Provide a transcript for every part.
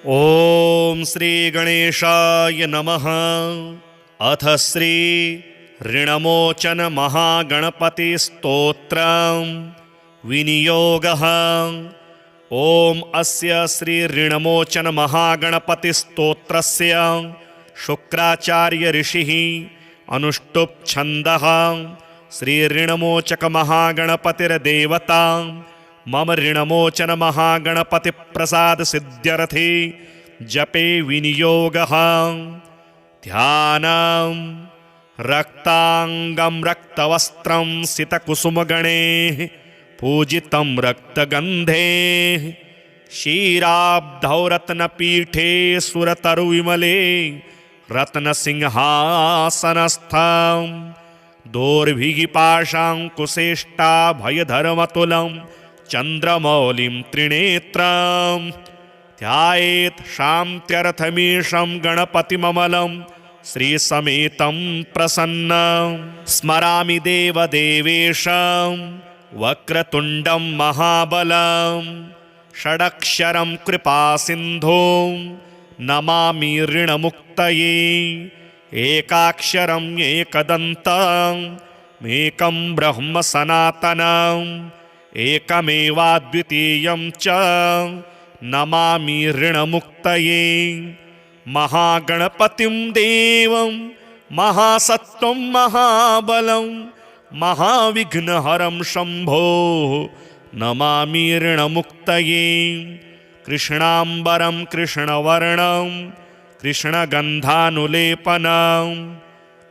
ओम श्री गणेशाय नमः। अथ श्री ऋणमोचन महागणपति स्तोत्रं विनियोगः। ओम अस्य श्री ऋणमोचन महागणपति स्तोत्रस्य शुक्राचार्य ऋषिः अनुष्टुप् छन्दः। श्री ऋणमोचक महागणपतिर्देवता मम ऋणमोचन महागणपति प्रसाद सिद्ध्यर्थे जपे विनियोगः। ध्यानं रक्तांगं रक्तवस्त्रं सितकुसुमगणैः पूजितं रक्तगन्धे क्षीराब्धौ रत्नपीठे सुरतरुविमले रत्नसिंहासनस्थं दोर्भिगिपाशाङ्कुशेष्टाभयधर्मतुलं चन्द्रमौलिं त्रिनेत्रं ध्यायेत् शान्त्यर्थमीशं गणपतिममलं श्रीसमेतं प्रसन्नं। स्मरामि देवदेवेशं वक्रतुण्डं महाबलं षडक्षरं कृपासिन्धुं नमामि ऋणमुक्तये। एकाक्षरं एकदन्तम् एकं ब्रह्म सनातनम् एकमेवाद्वितीयं च नमामि ऋणमुक्तये। महागणपतिं देवं महासत्त्वं महाबलं महाविघ्नहरं शम्भो नमामि ऋणमुक्तये। कृष्णाम्बरं कृष्णवर्णं कृष्णगन्धानुलेपनं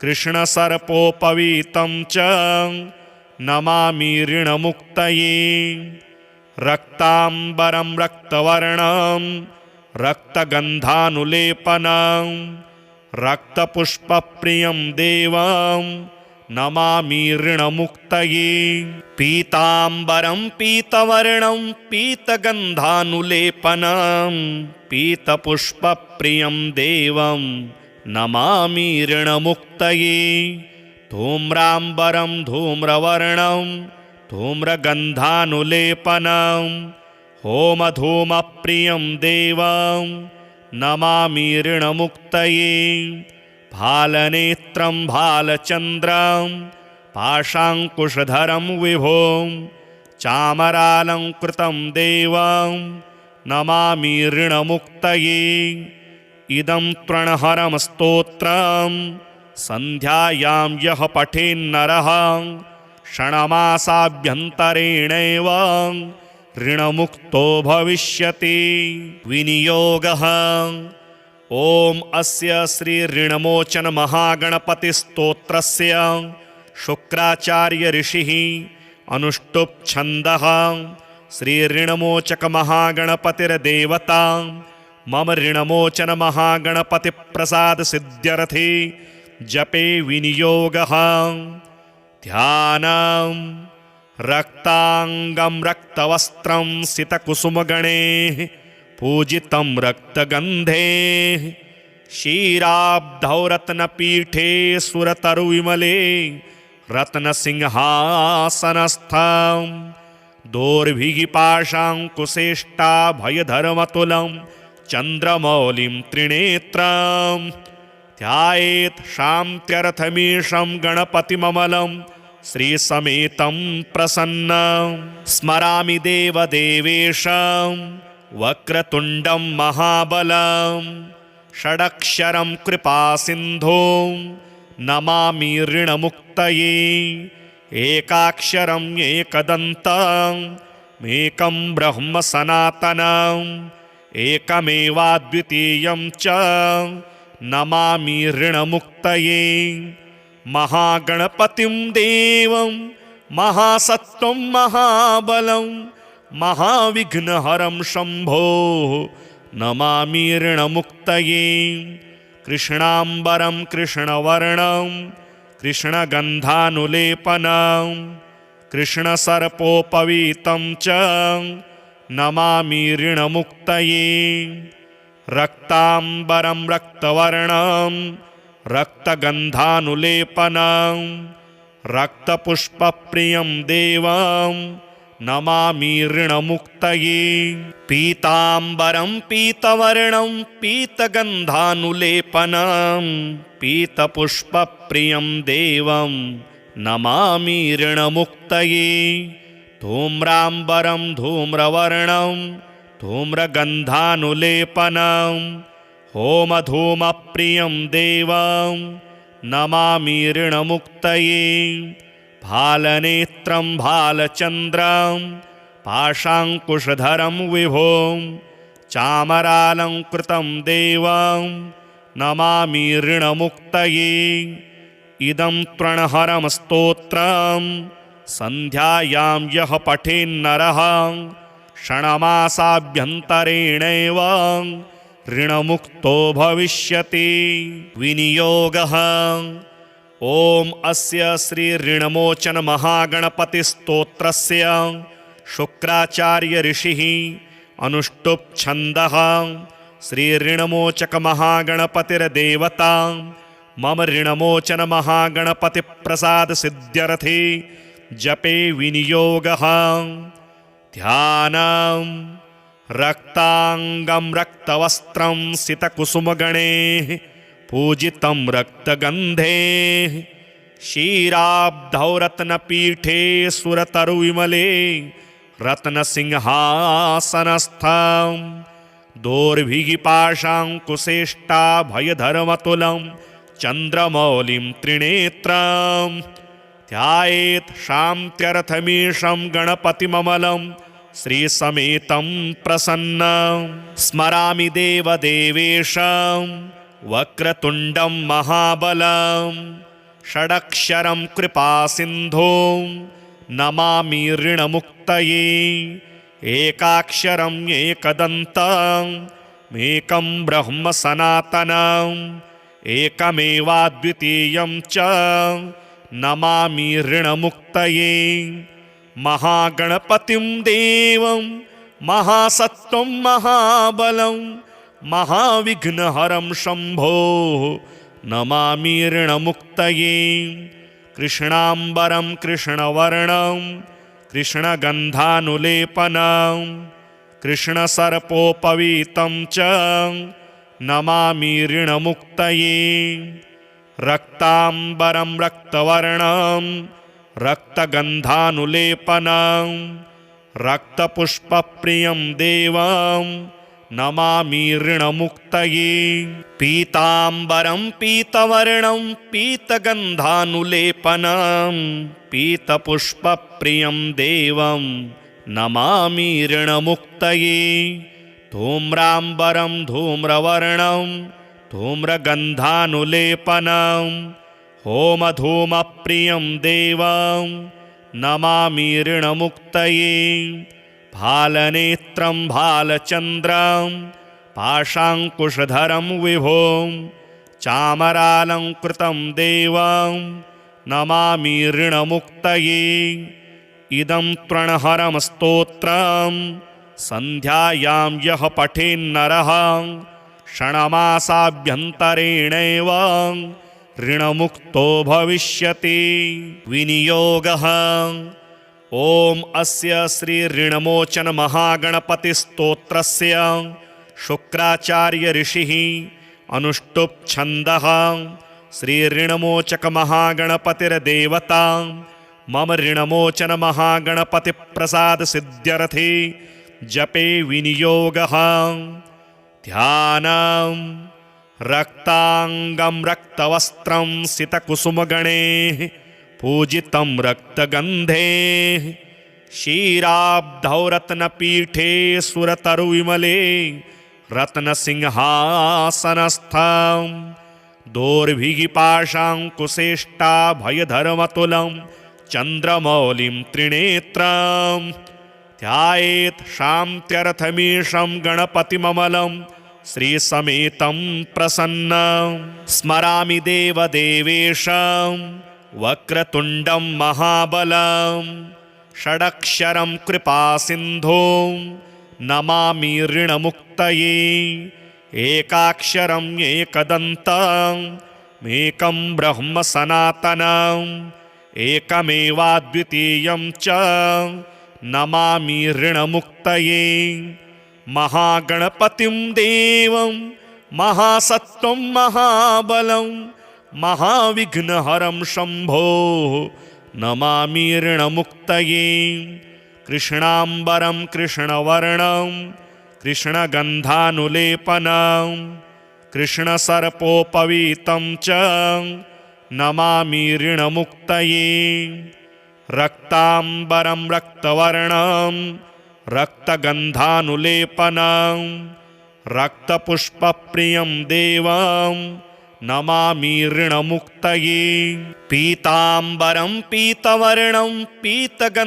कृष्णसर्पोपवीतं च नमामि ऋणमुक्तये। रक्ताम्बरं रक्तवर्णं रक्तगन्धानुलेपनं रक्तपुष्पप्रियं देवं नमामि ऋणमुक्तये। पीताम्बरं पीतवर्णं पीतगन्धानुलेपनं पीतपुष्पप्रियं देवं नमामि ऋणमुक्तये। धूम्राम्बरं धूम्रवर्णं धूम्रगन्धानुलेपनं होमधूमप्रियं देवं नमामि ऋणमुक्तये। भालनेत्रं भालचन्द्रं पाशाङ्कुशधरं विभुं चामरालङ्कृतं देवं नमामि ऋणमुक्तये। इदं तृणहरं स्तोत्रं सन्ध्यायां यः पठेन्नरः षण्मासाभ्यन्तरेणैव ऋणमुक्तो भविष्यति। विनियोगः। ओम अस्य श्री ऋणमोचन महागणपति स्तोत्रस्य शुक्राचार्य ऋषिः अनुष्टुप् छन्दः। श्री ऋणमोचक महागणपतिर्देवता मम ऋणमोचन महागणपति प्रसाद सिद्ध्यर्थे जपे विनियोगः। ध्यानं रक्तांगं रक्तवस्त्रं सितकुसुमगणैः पूजितं रक्तगन्धे क्षीराब्धौ रत्नपीठे सुरतरुविमले रत्नसिंहासनस्थं दोर्भिगिपाशाङ्कुशेष्टाभयधर्मतुलं चन्द्रमौलिं त्रिनेत्रं ध्यायेत् शान्त्यर्थमीशं गणपतिममलं श्रीसमेतं प्रसन्नं। स्मरामि देवदेवेशं वक्रतुण्डं महाबलं षडक्षरं कृपासिन्धुं नमामि ऋणमुक्तये। एकाक्षरं एकदन्तम् एकं ब्रह्म सनातनम् एकमेवाद्वितीयं च नमामि ऋणमुक्तये। महागणपतिं देवं महासत्त्वं महाबलं महाविघ्नहरं शम्भो नमामि ऋणमुक्तये। कृष्णाम्बरं कृष्णवर्णं कृष्णगन्धानुलेपनं कृष्णसर्पोपवीतं च नमामि ऋणमुक्तये। रक्ताम्बरं रक्तवर्णं रक्तगन्धानुलेपनं रक्तपुष्पप्रियं देवं नमामि ऋणमुक्तये। पीताम्बरं पीतवर्णं पीतगन्धानुलेपनं पीतपुष्पप्रियं देवं नमामि ऋणमुक्तये। धूम्राम्बरं धूम्रवर्णं धूम्रगन्धानुलेपनं होमधूमप्रियं देवं नमामि ऋणमुक्तये। भालनेत्रं भालचन्द्रं पाशाङ्कुशधरं विभों चामरालङ्कृतं देवं नमामि ऋणमुक्तये। इदं त्रणहरं स्तोत्रं सन्ध्यायां यः पठेन्नरः षण्मासाभ्यन्तरेणैव ऋणमुक्तो भविष्यति। विनियोगः। ॐ अस्य श्री ऋणमोचन महागणपतिस्तोत्रस्य शुक्राचार्य ऋषिः अनुष्टुप् छन्दः श्री ऋणमोचक महागणपतिर्देवता मम ऋणमोचन महागणपति प्रसाद सिद्ध्यर्थे जपे विनियोगः। ध्यानं। रक्तांगं रक्तवस्त्रं सितकुसुमगणैः पूजितं रक्तगन्धे क्षीराब्धौ रत्नपीठे सुरतरुविमले रत्नसिंहासनस्थं दोर्भिगिपाशाङ्कुशेष्टाभयधर्मतुलं चन्द्रमौलिं त्रिनेत्रं ध्यायेत् शान्त्यर्थमीशं गणपतिममलं श्रीसमेतं प्रसन्नं। स्मरामि देवदेवेशं वक्रतुण्डं महाबलं षडक्षरं कृपासिन्धुं नमामि ऋणमुक्तये। एकाक्षरम् एकदन्तम् एकं ब्रह्म सनातनम् एकमेवाद्वितीयं च नमामि ऋणमुक्तये। महागणपतिं देवं महासत्त्वं महाबलं महाविघ्नहरं शम्भो नमामि ऋणमुक्तये। कृष्णाम्बरं कृष्णवर्णं कृष्णगन्धानुलेपनं कृष्णसर्पोपवीतं च नमामि ऋणमुक्तये। रक्ताम्बरं रक्तवर्णं रक्तगन्धानुलेपनं रक्तपुष्पप्रियं देवं नमामि ऋणमुक्तये। पीताम्बरं पीतवर्णं पीतगन्धानुलेपनं पीतपुष्पप्रियं देवं नमामि ऋणमुक्तये। धूम्राम्बरं धूम्रवर्णं धूम्रगन्धानुलेपनं होमधूमप्रियं देवं नमामि ऋणमुक्तये। भालनेत्रं भालचन्द्रं पाशाङ्कुशधरं विभों चामरालङ्कृतं देवं नमामि ऋणमुक्तये। इदं त्रणहरं स्तोत्रं सन्ध्यायां यः पठेन्नरः षण्मासाभ्यन्तरेणैव ऋणमुक्तो भविष्यति। विनियोगः। ॐ अस्य श्री ऋणमोचन महागणपतिस्तोत्रस्य शुक्राचार्य ऋषिः अनुष्टुप् छन्दः श्री ऋणमोचक महागणपतिर्देवता मम ऋणमोचन महागणपति प्रसाद सिद्ध्यर्थे जपे विनियोगः। ध्यानं। रक्तांगं रक्तवस्त्रं सितकुसुमगणैः पूजितं रक्तगन्धे क्षीराब्धौ रत्नपीठे सुरतरुविमले रत्नसिंहासनस्थं दोर्भिगिपाशाङ्कुशेष्टाभयधर्मतुलं चन्द्रमौलिं त्रिनेत्रं ध्यायेत् शान्त्यर्थमीशं गणपतिममलं श्रीसमेतं प्रसन्नं। स्मरामि देवदेवेशं वक्रतुण्डं महाबलं षडक्षरं कृपासिन्धुं नमामि ऋणमुक्तये। एकाक्षरम् एकदन्तम् एकं ब्रह्म सनातनम् एकमेवाद्वितीयं च नमामि ऋणमुक्तये। महागणपतिं देवं महासत्त्वं महाबलं महाविघ्नहरं शम्भो नमामि ऋणमुक्तये। कृष्णाम्बरं कृष्णवर्णं कृष्णगन्धानुलेपनं कृष्णसर्पोपवीतं च नमामि ऋणमुक्तये। रक्ताम्बरं रक्तवर्णं रक्तगन्धानुलेपनं रक्तपुष्पप्रियं देवं नमामि ऋणमुक्तये। पीताम्बरं पीतवर्णं पीतगन्धानुलेपनं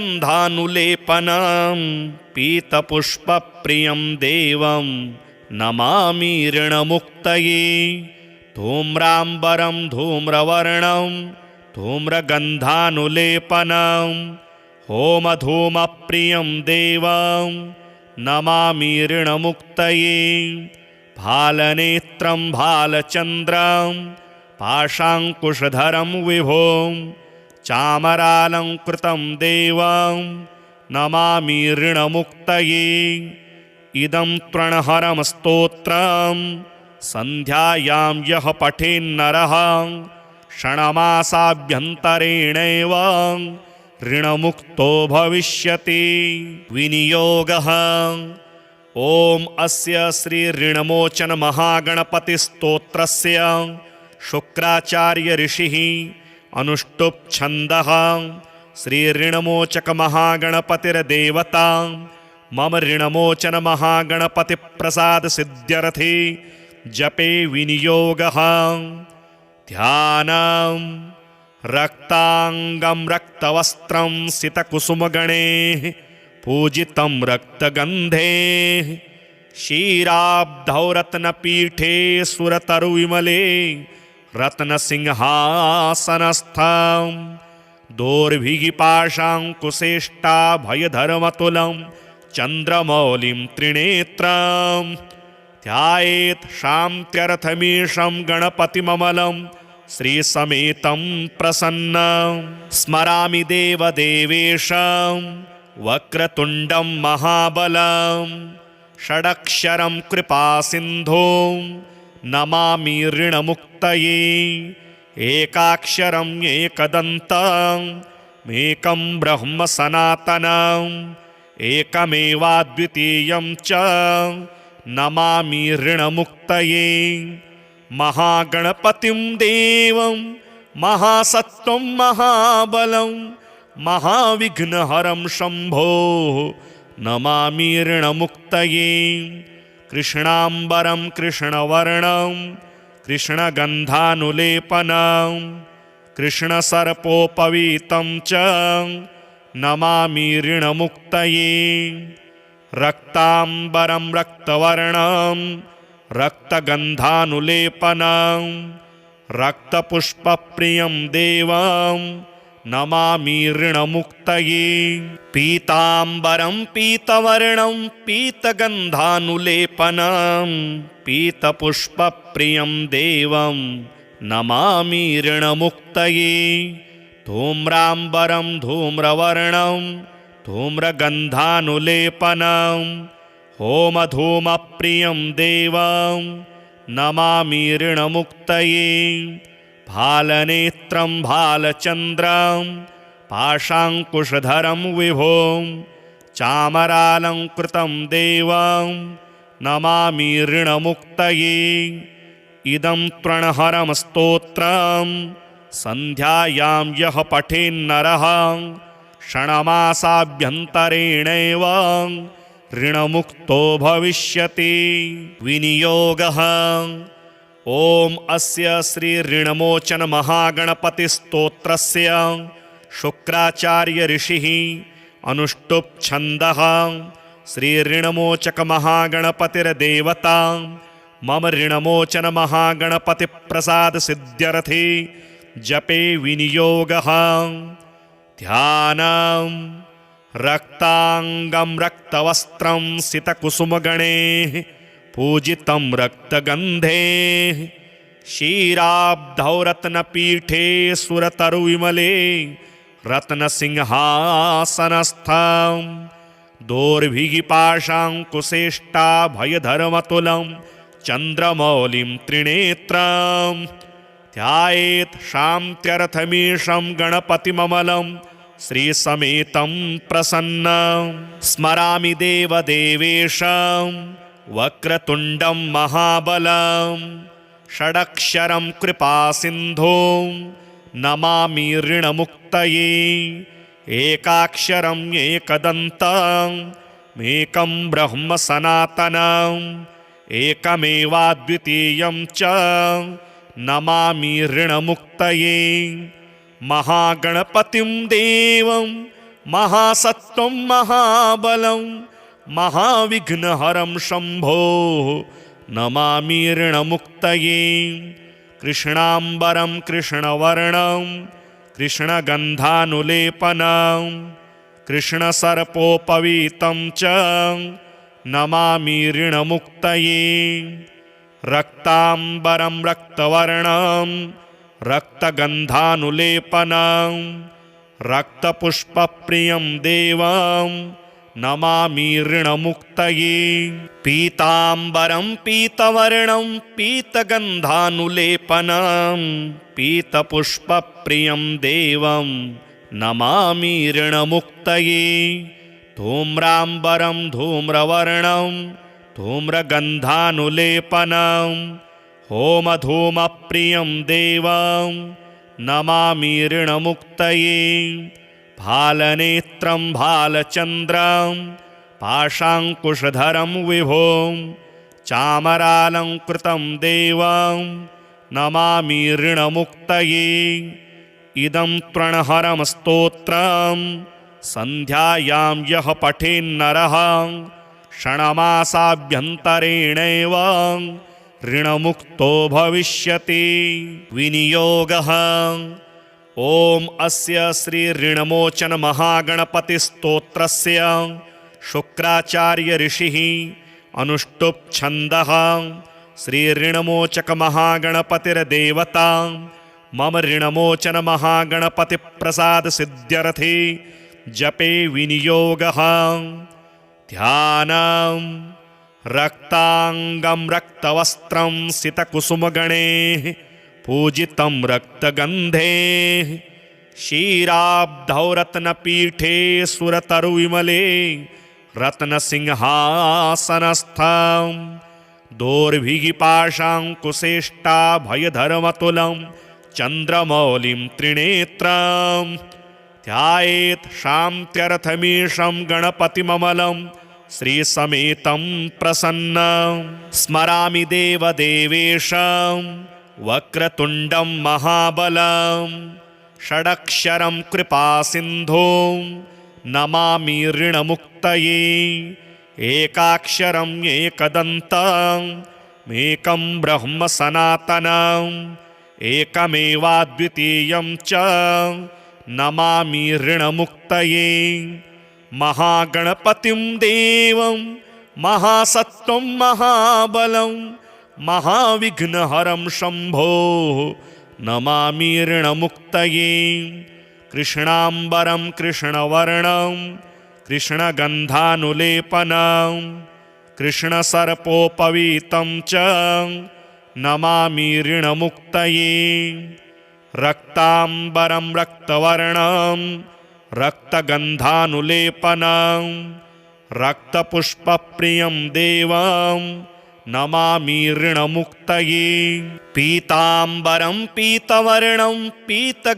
पीतपुष्पप्रियं देवं नमामि ऋणमुक्तये। धूम्राम्बरं धूम्रवर्णं धूम्रगन्धानुलेपनं होमधूमप्रियं देवं नमामि ऋणमुक्तये। भालनेत्रं भालचन्द्रं पाशाङ्कुशधरं विभों चामरालङ्कृतं देवं नमामि ऋणमुक्तये। इदं त्रणहरं स्तोत्रं सन्ध्यायां यः पठेन्नरः क्षणमासाभ्यन्तरेणैव ऋणमुक्तो भविष्यति। विनियोगः। ॐ अस्य श्री ऋणमोचन महागणपतिस्तोत्रस्य शुक्राचार्य ऋषिः अनुष्टुप् छन्दः। श्री ऋणमोचक महागणपतिर्देवता मम ऋणमोचन महागणपति प्रसाद सिद्ध्यर्थे जपे विनियोगः। ध्यानं। रक्तांगं रक्तवस्त्रं सितकुसुमगणैः पूजितं रक्तगन्धे क्षीराब्धौ रत्नपीठे सुरतरुविमले रत्नसिंहासनस्थं दोर्भिगिपाशाङ्कुशेष्टाभयधर्मतुलं चन्द्रमौलिं त्रिनेत्रं ध्यायेत् शान्त्यर्थमीशं गणपतिममलं श्रीसमेतं प्रसन्नं। स्मरामि देवदेवेशं वक्रतुण्डं महाबलं षडक्षरं कृपासिन्धुं नमामि ऋणमुक्तये। एकाक्षरम् एकदन्तम् एकं ब्रह्म सनातनम् एकमेवाद्वितीयं च नमामि ऋणमुक्तये। महागणपतिं देवं महासत्त्वं महाबलं महाविघ्नहरं शम्भो नमामि ऋणमुक्तये। कृष्णाम्बरं कृष्णवर्णं कृष्णगन्धानुलेपनं कृष्णसर्पोपवीतं च नमामि ऋणमुक्तये। रक्ताम्बरं रक्तवर्णं रक्तगन्धानुलेपनं रक्तपुष्पप्रियं देवं नमामि ऋणमुक्तये। पीताम्बरं पीतवर्णं पीतगन्धानुलेपनं पीतपुष्पप्रियं देवं नमामि ऋणमुक्तये। धूम्राम्बरं धूम्रवर्णं धूम्रगन्धानुलेपनं होमधूमप्रियं देवं नमामि ऋणमुक्तये। भालनेत्रं भालचन्द्रं पाशाङ्कुशधरं विभों चामरालङ्कृतं देवं नमामि ऋणमुक्तये। इदं त्रणहरं स्तोत्रं सन्ध्यायां यः पठेन्नरः क्षणमासाभ्यन्तरेणैव ऋणमुक्तो भविष्यति। विनियोगः। ॐ अस्य श्री ऋणमोचन महागणपतिस्तोत्रस्य शुक्राचार्य ऋषिः अनुष्टुप् छन्दः। श्री ऋणमोचक महागणपतिर्देवता मम ऋणमोचन महागणपति प्रसाद सिद्ध्यर्थे जपे विनियोगः। ध्यानं। रक्तांगं रक्तवस्त्रं सितकुसुमगणैः पूजितं रक्तगन्धे क्षीराब्धौ रत्नपीठे सुरतरुविमले रत्नसिंहासनस्थं दोर्भिगिपाशाङ्कुशेष्टाभयधर्मतुलं चन्द्रमौलिं त्रिनेत्रं ध्यायेत् शान्त्यर्थमीशं गणपतिममलं श्रीसमेतं प्रसन्नं स्मरामि देवदेवेशं वक्रतुण्डं महाबलं षडक्षरं कृपासिन्धुं नमामि ऋणमुक्तये एकाक्षरम् एकदन्तम् एकं ब्रह्म सनातनम् एकमेवाद्वितीयं च नमामि ऋणमुक्तये महागणपतिं देवं महासत्त्वं महाबलं महाविघ्नहरं शम्भो नमामि ऋणमुक्तये कृष्णाम्बरं कृष्णवर्णं कृष्णगन्धानुलेपनं कृष्णसर्पोपवीतं च नमामि ऋणमुक्तये रक्ताम्बरं रक्तवर्णं रक्तगन्धानुलेपनं रक्तपुष्पप्रियं देवं नमामि ऋणमुक्तये पीताम्बरं पीतवर्णं पीतगन्धानुलेपनं पीतपुष्पप्रियं देवं नमामि ऋणमुक्तये धूम्राम्बरं धूम्रवर्णं धूम्रगन्धानुलेपनं होमधूमप्रियं देवं नमामि ऋणमुक्तये भालनेत्रं भालचन्द्रं पाशाङ्कुशधरं विभुं चामरालङ्कृतं देवं नमामि ऋणमुक्तये इदं तृणहरं स्तोत्रं सन्ध्यायां यः पठेन्नरः क्षणमासाभ्यन्तरेणैव ऋणमुक्तो भविष्यति विनियोगः ॐ अस्य श्री ऋणमोचन महागणपतिस्तोत्रस्य शुक्राचार्य ऋषिः अनुष्टुप् छन्दः श्री ऋणमोचक महागणपतिर्देवता मम ऋणमोचन महागणपति प्रसाद सिद्ध्यर्थे जपे विनियोगः ध्यानं रक्तांगं रक्तवस्त्रं सितकुसुमगणैः पूजितं रक्तगन्धे क्षीराब्धौ रत्नपीठे सुरतरुविमले रत्नसिंहासनस्थं दोर्भिगिपाशाङ्कुशेष्टाभयधर्मतुलं चन्द्रमौलिं त्रिनेत्रं ध्यायेत् शान्त्यर्थमीशं गणपतिममलं श्रीसमेतं प्रसन्नं स्मरामि देवदेवेशं वक्रतुण्डं महाबलं षडक्षरं कृपासिन्धुं नमामि ऋणमुक्तये एकाक्षरम् एकदन्तम् एकं ब्रह्म सनातनम् एकमेवाद्वितीयं च नमामि ऋणमुक्तये महागणपतिं देवं महासत्त्वं महाबलं महाविघ्नहरं शम्भो नमामि ऋणमुक्तये कृष्णाम्बरं कृष्णवर्णं कृष्णगन्धानुलेपनं कृष्णसर्पोपवीतं च नमामि ऋणमुक्तये रक्ताम्बरं रक्तवर्णं रक्तगन्धानुलेपनं रक्तपुष्पप्रियं देवं नमामि ऋणमुक्तये पीताम्बरं पीतवर्णं पीतगन्धानुलेपनं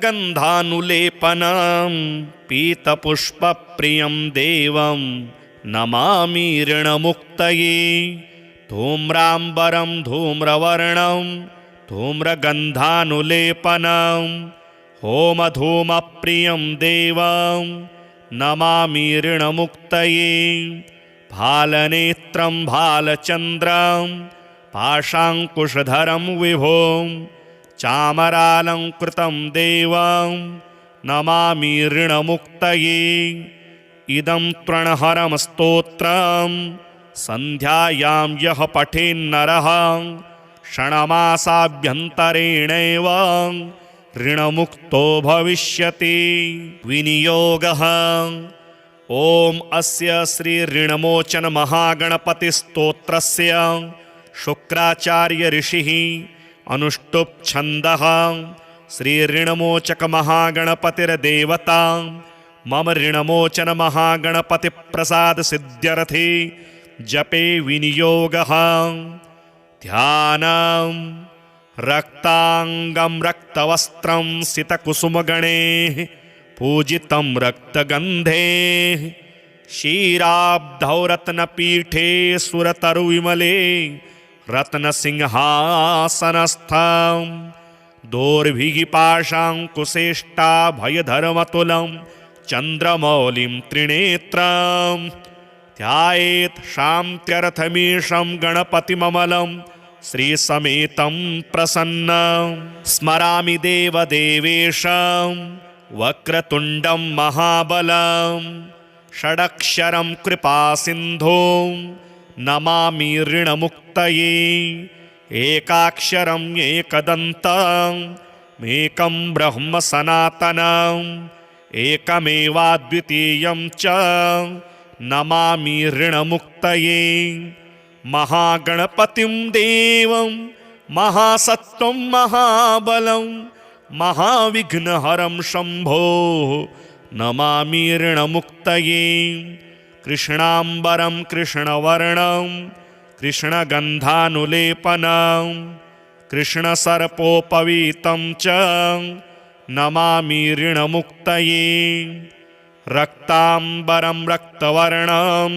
पीतपुष्पप्रियं देवं नमामि ऋणमुक्तये धूम्राम्बरं धूम्रवर्णं धूम्रगन्धानुलेपनं होमधूमप्रियं देवं नमामि ऋणमुक्तये भालनेत्रं भालचन्द्रं पाशाङ्कुशधरं विभुं चामरालङ्कृतं देवं नमामि ऋणमुक्तये इदं तृणहरं स्तोत्रं सन्ध्यायां यः पठेन्नरः क्षणमासाभ्यन्तरेणैव ऋणमुक्तो भविष्यति। विनियोगः। ॐ अस्य श्री ऋणमोचन महागणपतिस्तोत्रस्य शुक्राचार्य ऋषिः अनुष्टुप् छन्दः श्री ऋणमोचक महागणपतिर्देवता मम ऋणमोचन महागणपति प्रसाद सिद्ध्यर्थे जपे विनियोगः। ध्यानम्। रक्तांगं रक्तवस्त्रं सितकुसुमगणैः पूजितं रक्तगन्धे क्षीराब्धौ रत्नपीठे सुरतरुविमले रत्नसिंहासनस्थं दोर्भिगिपाशाङ्कुशेष्टाभयधर्मतुलं चन्द्रमौलिं त्रिनेत्रं ध्यायेत् शान्त्यर्थमीशं गणपतिममलं श्रीसमेतं प्रसन्नं। स्मरामि देवदेवेशं वक्रतुण्डं महाबलं षडक्षरं कृपासिन्धुं नमामि ऋणमुक्तये। एकाक्षरम् एकदन्तम् एकं ब्रह्म सनातनम् एकमेवाद्वितीयं च नमामि ऋणमुक्तये। महागणपतिं देवं महासत्त्वं महाबलं महाविघ्नहरं शम्भो नमामि ऋणमुक्तये। कृष्णाम्बरं कृष्णवर्णं कृष्णगन्धानुलेपनं कृष्णसर्पोपवीतं च नमामि ऋणमुक्तये। रक्ताम्बरं रक्तवर्णं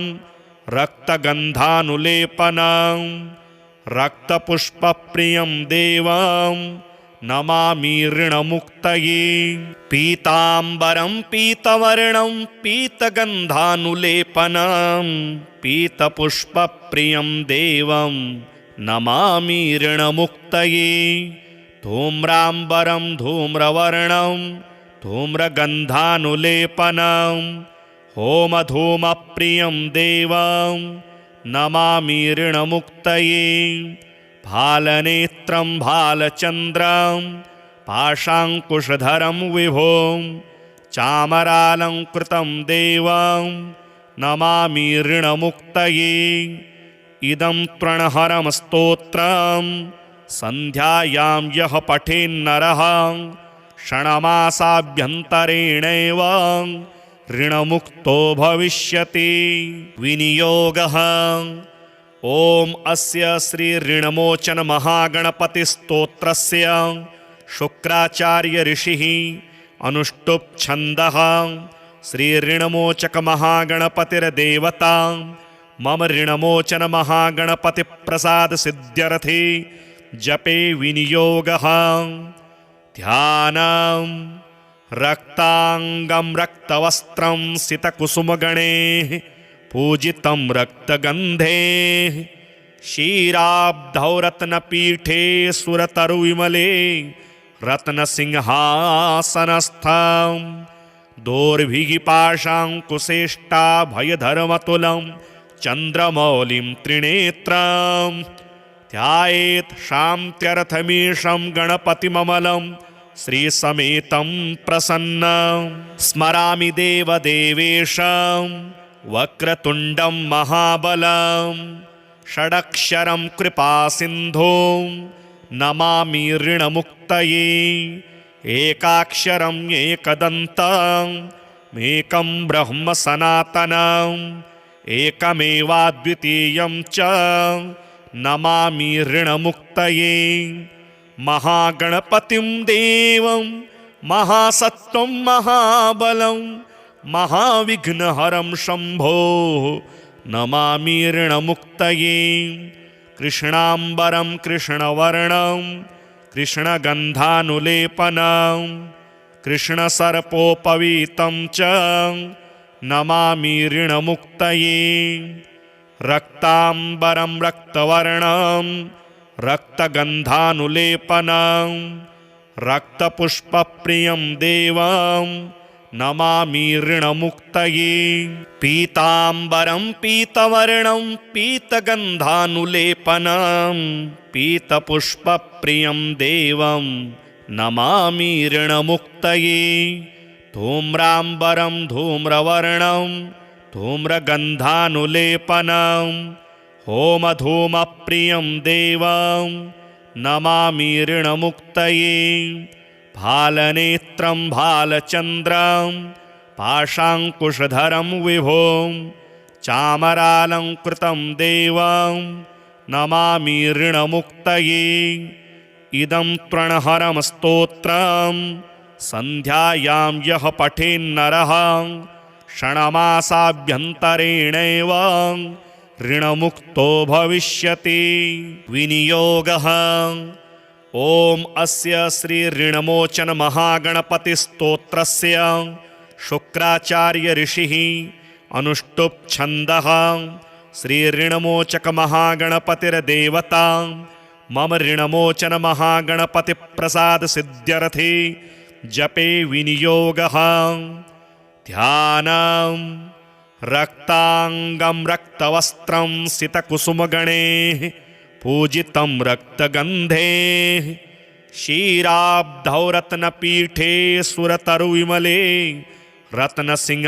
रक्तगन्धानुलेपनं रक्तपुष्पप्रियं देवं नमामि ऋणमुक्तये। पीताम्बरं पीतवर्णं पीतगन्धानुलेपनं पीतपुष्पप्रियं देवं नमामि ऋणमुक्तये। धूम्राम्बरं धूम्रवर्णं धूम्रगन्धानुलेपनं होमधूमप्रियं देवं नमामि ऋणमुक्तये। भालनेत्रं भालचन्द्रं पाशाङ्कुशधरं विभुं चामरालङ्कृतं देवं नमामि ऋणमुक्तये। इदं तृणहरं स्तोत्रं सन्ध्यायां यः पठेन्नरः क्षणमासाभ्यन्तरेणैव ऋणमुक्तो भविष्यति। विनियोगः। ॐ अस्य श्री ऋणमोचन महागणपतिस्तोत्रस्य शुक्राचार्य ऋषिः अनुष्टुप् छन्दः श्री ऋणमोचक महागणपतिर्देवता मम ऋणमोचन महागणपति प्रसाद सिद्ध्यर्थे जपे विनियोगः। ध्यानम्। रक्तांगं रक्तवस्त्रं सितकुसुमगणैः पूजितं रक्तगन्धे क्षीराब्धौ रत्नपीठे सुरतरुविमले रत्नसिंहासनस्थं दोर्भिगिपाशाङ्कुशेष्टाभयधर्मतुलं चन्द्रमौलिं त्रिनेत्रं ध्यायेत् शान्त्यर्थमीशं गणपतिममलं श्रीसमेतं प्रसन्नं। स्मरामि देवदेवेशं वक्रतुण्डं महाबलं षडक्षरं कृपासिन्धुं नमामि ऋणमुक्तये। एकाक्षरम् एकदन्तम् एकं ब्रह्म सनातनम् एकमेवाद्वितीयं च नमामि ऋणमुक्तये। महागणपतिं देवं महासत्त्वं महाबलं महाविघ्नहरं शम्भो नमामि ऋणमुक्तये। कृष्णाम्बरं कृष्णवर्णं कृष्णगन्धानुलेपनं कृष्णसर्पोपवीतं च नमामि ऋणमुक्तये। रक्ताम्बरं रक्तवर्णं रक्तगन्धानुलेपनं रक्तपुष्पप्रियं देवं नमामि ऋणमुक्तये। पीताम्बरं पीतवर्णं पीतगन्धानुलेपनं पीतपुष्पप्रियं देवं नमामि ऋणमुक्तये धूम्राम्बरं धूम्रवर्णं धूम्रगन्धानुलेपनं होमधूमप्रियं देवं नमामि ऋणमुक्तये भालनेत्रं भालचन्द्रं पाशाङ्कुशधरं विभों चामरालङ्कृतं देवं नमामि ऋणमुक्तये इदं तृणहरं स्तोत्रं सन्ध्यायां यः पठेन्नरः क्षणमासाभ्यन्तरेणैव ऋणमुक्तो भविष्यति। विनियोगः। ॐ अस्य श्री ऋणमोचन महागणपतिस्तोत्रस्य शुक्राचार्य ऋषिः अनुष्टुप् छन्दः श्री ऋणमोचक महागणपतिर्देवता मम ऋणमोचन महागणपति प्रसाद सिद्ध्यर्थे जपे विनियोगः। ध्यानं रक्तांगं रक्तवस्त्रं सितकुसुमगणैः पूजितं रक्तगन्धे क्षीराब्धौ रत्नपीठे सुरतरुविमले रत्नसिंहासनस्थं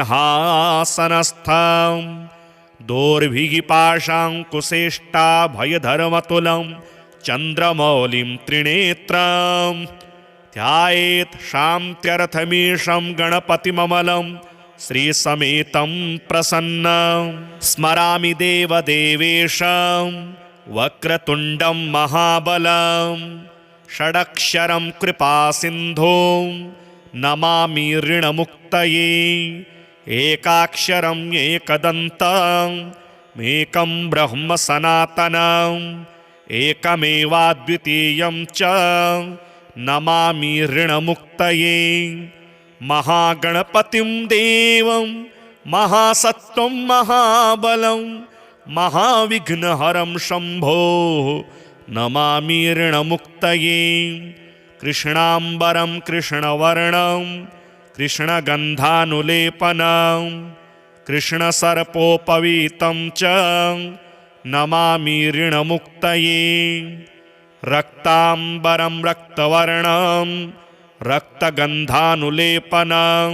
दोर्भिगिपाशाङ्कुशेष्टाभयधर्मतुलं चन्द्रमौलिं त्रिनेत्रं ध्यायेत् शान्त्यर्थमीशं गणपतिममलं श्रीसमेतं प्रसन्नं स्मरामि देवदेवेशं वक्रतुण्डं महाबलं षडक्षरं कृपासिन्धुं नमामि ऋणमुक्तये एकाक्षरम् एकदन्तम् एकं ब्रह्म सनातनम् एकमेवाद्वितीयं च नमामि ऋणमुक्तये महागणपतिं देवं महासत्त्वं महाबलं महाविघ्नहरं शम्भो नमामि ऋणमुक्तये कृष्णाम्बरं कृष्णवर्णं कृष्णगन्धानुलेपनं कृष्णसर्पोपवीतं च नमामि ऋणमुक्तये रक्ताम्बरं रक्तवर्णं रक्तगन्धानुलेपनं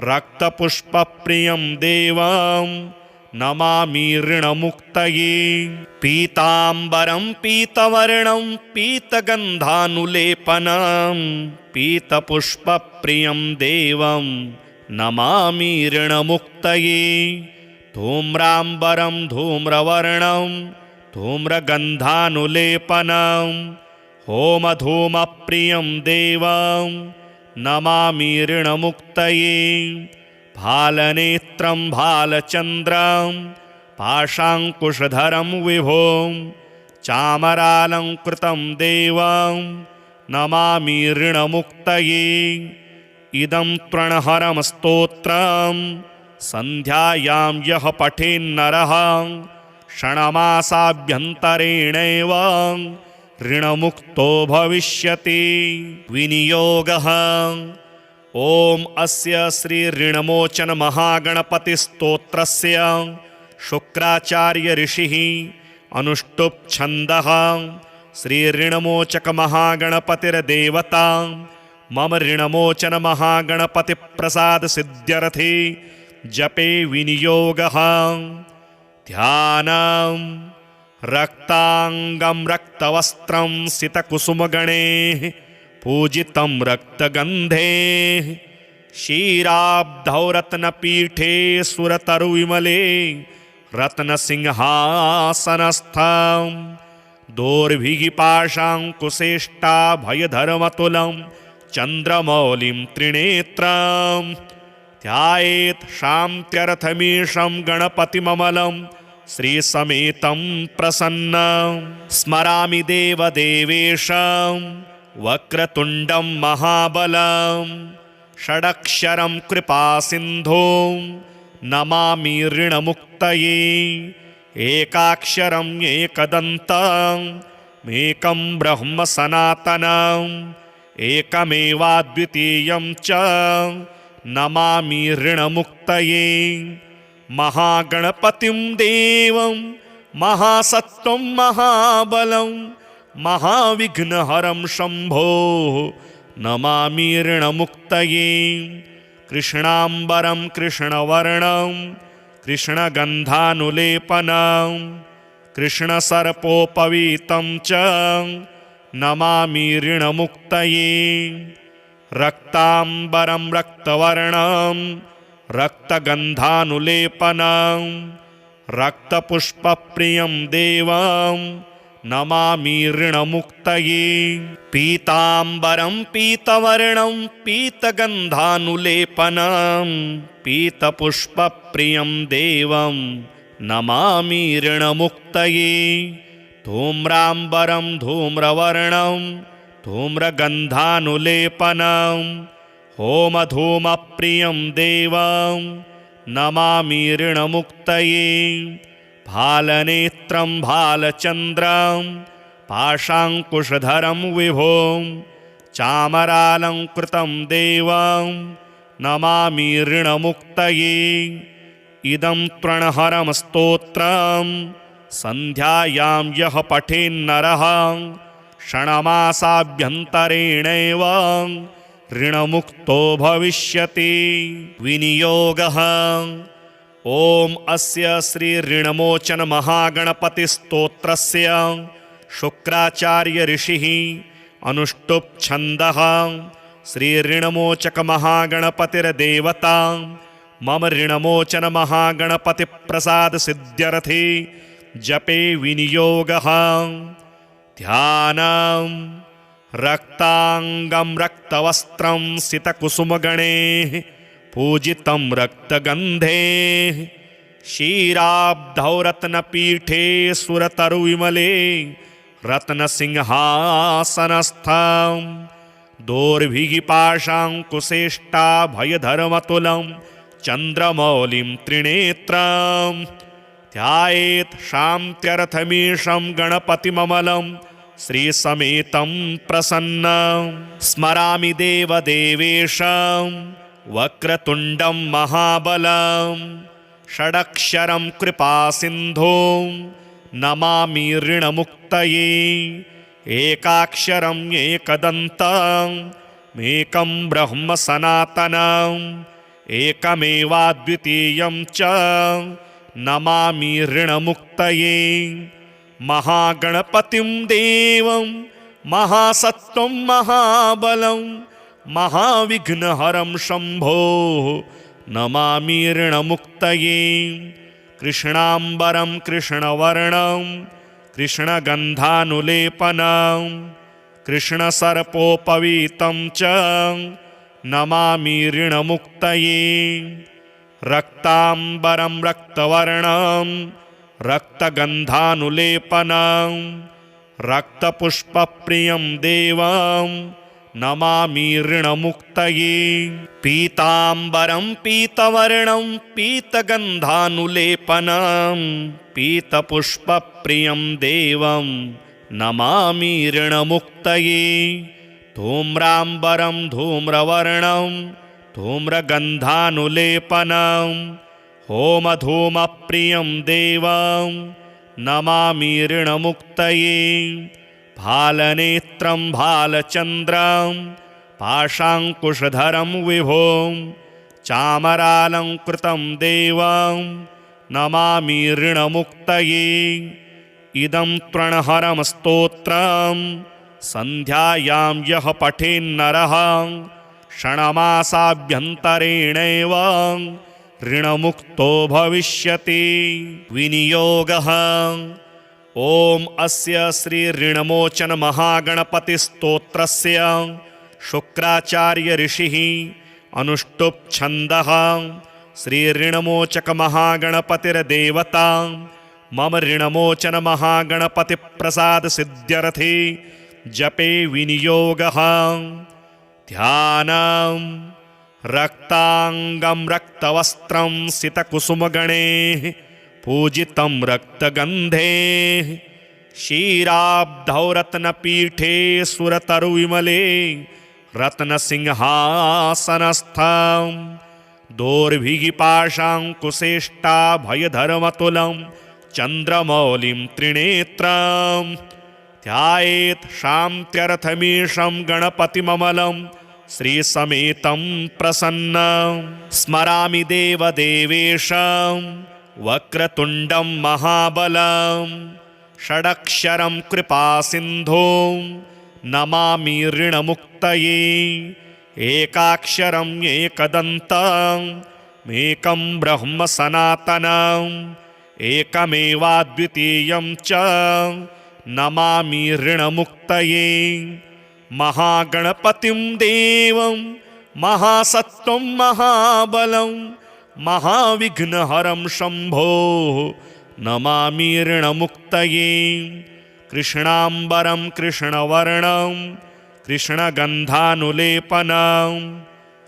रक्तपुष्पप्रियं देवं नमामि ऋणमुक्तये पीताम्बरं पीतवर्णं पीतगन्धानुलेपनं पीतपुष्पप्रियं देवं नमामि ऋणमुक्तये धूम्राम्बरं धूम्रवर्णं धूम्रगन्धानुलेपनं होमधूमप्रियं देवं नमामि ऋणमुक्तये भालनेत्रं भालचन्द्रं पाशाङ्कुशधरं विभों चामरालङ्कृतं देवं नमामि ऋणमुक्तये इदं तृणहरं स्तोत्रं सन्ध्यायां यः पठेन्नरः क्षणमासाभ्यन्तरेणैव ऋणमुक्तो भविष्यति। विनियोगः। ॐ अस्य श्री ऋणमोचन महागणपतिस्तोत्रस्य शुक्राचार्य ऋषिः अनुष्टुप् छन्दः श्री ऋणमोचक महागणपतिर्देवता मम ऋणमोचन महागणपति प्रसाद सिद्ध्यर्थे जपे विनियोगः। ध्यानं रक्तांगं रक्तवस्त्रं सितकुसुमगणैः पूजितं रक्तगन्धे क्षीराब्धौ रत्नपीठे सुरतरुविमले रत्नसिंहासनस्थं दोर्भिगिपाशाङ्कुशेष्टाभयधर्मतुलं चन्द्रमौलिं त्रिनेत्रं ध्यायेत् शान्त्यर्थमीशं गणपतिममलं श्रीसमेतं प्रसन्नं स्मरामि देवदेवेशं वक्रतुण्डं महाबलं षडक्षरं कृपासिन्धुं नमामि ऋणमुक्तये एकाक्षरम् एकदन्तम् एकं ब्रह्म सनातनम् एकमेवाद्वितीयं च नमामि ऋणमुक्तये महागणपतिं देवं महासत्त्वं महाबलं महाविघ्नहरं शम्भो नमामि ऋणमुक्तये। कृष्णाम्बरं कृष्णवर्णं कृष्णगन्धानुलेपनं कृष्णसर्पोपवीतं च नमामि ऋणमुक्तये। रक्ताम्बरं रक्तवर्णं रक्तगन्धानुलेपनं रक्तपुष्पप्रियं देवं नमामि ऋणमुक्तये। पीताम्बरं पीतवर्णं पीतगन्धानुलेपनं पीतपुष्पप्रियं देवं नमामि ऋणमुक्तये। धूम्राम्बरं धूम्रवर्णं धूम्रगन्धानुलेपनं होमधूमप्रियं देवं नमामि ऋणमुक्तये। भालनेत्रं भालचन्द्रं पाशाङ्कुशधरं विभुं चामरालङ्कृतं देवं नमामि ऋणमुक्तये। इदं तृणहरं स्तोत्रं सन्ध्यायां यः पठेन्नरः षण्मासाभ्यन्तरेणैव ऋणमुक्तो भविष्यति। विनियोगः। ॐ अस्य श्री ऋणमोचन महागणपतिस्तोत्रस्य शुक्राचार्य ऋषिः अनुष्टुप् छन्दः श्री ऋणमोचक महागणपतिर्देवता मम ऋणमोचन महागणपति प्रसाद सिद्ध्यर्थे जपे विनियोगः। ध्यानं। रक्तांगं रक्तवस्त्रं सितकुसुमगणैः पूजितं रक्तगन्धे क्षीराब्धौ रत्नपीठे सुरतरुविमले रत्नसिंहासनस्थं दोर्भिगिपाशाङ्कुशेष्टाभयधर्मतुलं चन्द्रमौलिं त्रिनेत्रं ध्यायेत् शान्त्यर्थमीशं गणपतिममलं श्रीसमेतं प्रसन्नं। स्मरामि देवदेवेशं वक्रतुण्डं महाबलं षडक्षरं कृपासिन्धुं नमामि ऋणमुक्तये। एकाक्षरम् एकदन्तम् एकं ब्रह्म सनातनम् एकमेवाद्वितीयं च नमामि ऋणमुक्तये। महागणपतिं देवं महासत्त्वं महाबलं महाविघ्नहरं शम्भो नमामि ऋणमुक्तये। कृष्णाम्बरं कृष्णवर्णं कृष्णगन्धानुलेपनं कृष्णसर्पोपवीतं च नमामि ऋणमुक्तये। रक्ताम्बरं रक्तवर्णं रक्तगन्धानुलेपनं रक्तपुष्पप्रियं देवं नमामि ऋणमुक्तये। पीताम्बरं पीतवर्णं पीतगन्धानुलेपनं पीतपुष्पप्रियं देवं नमामि ऋणमुक्तये। धूम्राम्बरं धूम्रवर्णं धूम्रगन्धानुलेपनं होमधूमप्रियं देवं नमामि ऋणमुक्तये। भालनेत्रं भालचन्द्रं पाशाङ्कुशधरं विभुं चामरालङ्कृतं देवं नमामि ऋणमुक्तये। इदं तृणहरं स्तोत्रं सन्ध्यायां यः पठेन्नरः षण्मासाभ्यन्तरेणैव ऋणमुक्तो भविष्यति। विनियोगः। ॐ अस्य श्री ऋणमोचन महागणपतिस्तोत्रस्य शुक्राचार्य ऋषिः अनुष्टुप् छन्दः श्री ऋणमोचक महागणपतिर्देवता मम ऋणमोचन महागणपति प्रसाद सिद्ध्यर्थे जपे विनियोगः। ध्यानं। रक्तांगं रक्तवस्त्रं सितकुसुमगणैः पूजितं रक्तगन्धे क्षीराब्धौ रत्नपीठे सुरतरुविमले रत्नसिंहासनस्थं दोर्भिगिपाशाङ्कुशेष्टाभयधर्मतुलं चन्द्रमौलिं त्रिनेत्रं ध्यायेत् शान्त्यर्थमीशं गणपतिममलं श्रीसमेतं प्रसन्नं स्मरामि देवदेवेशं वक्रतुण्डं महाबलं षडक्षरं कृपासिन्धुं नमामि ऋणमुक्तये एकाक्षरम् एकदन्तम् एकं ब्रह्म सनातनम् एकमेवाद्वितीयं च नमामि ऋणमुक्तये महागणपतिं देवं महासत्त्वं महाबलं महाविघ्नहरं शम्भो नमामि ऋणमुक्तये कृष्णाम्बरं कृष्णवर्णं कृष्णगन्धानुलेपनं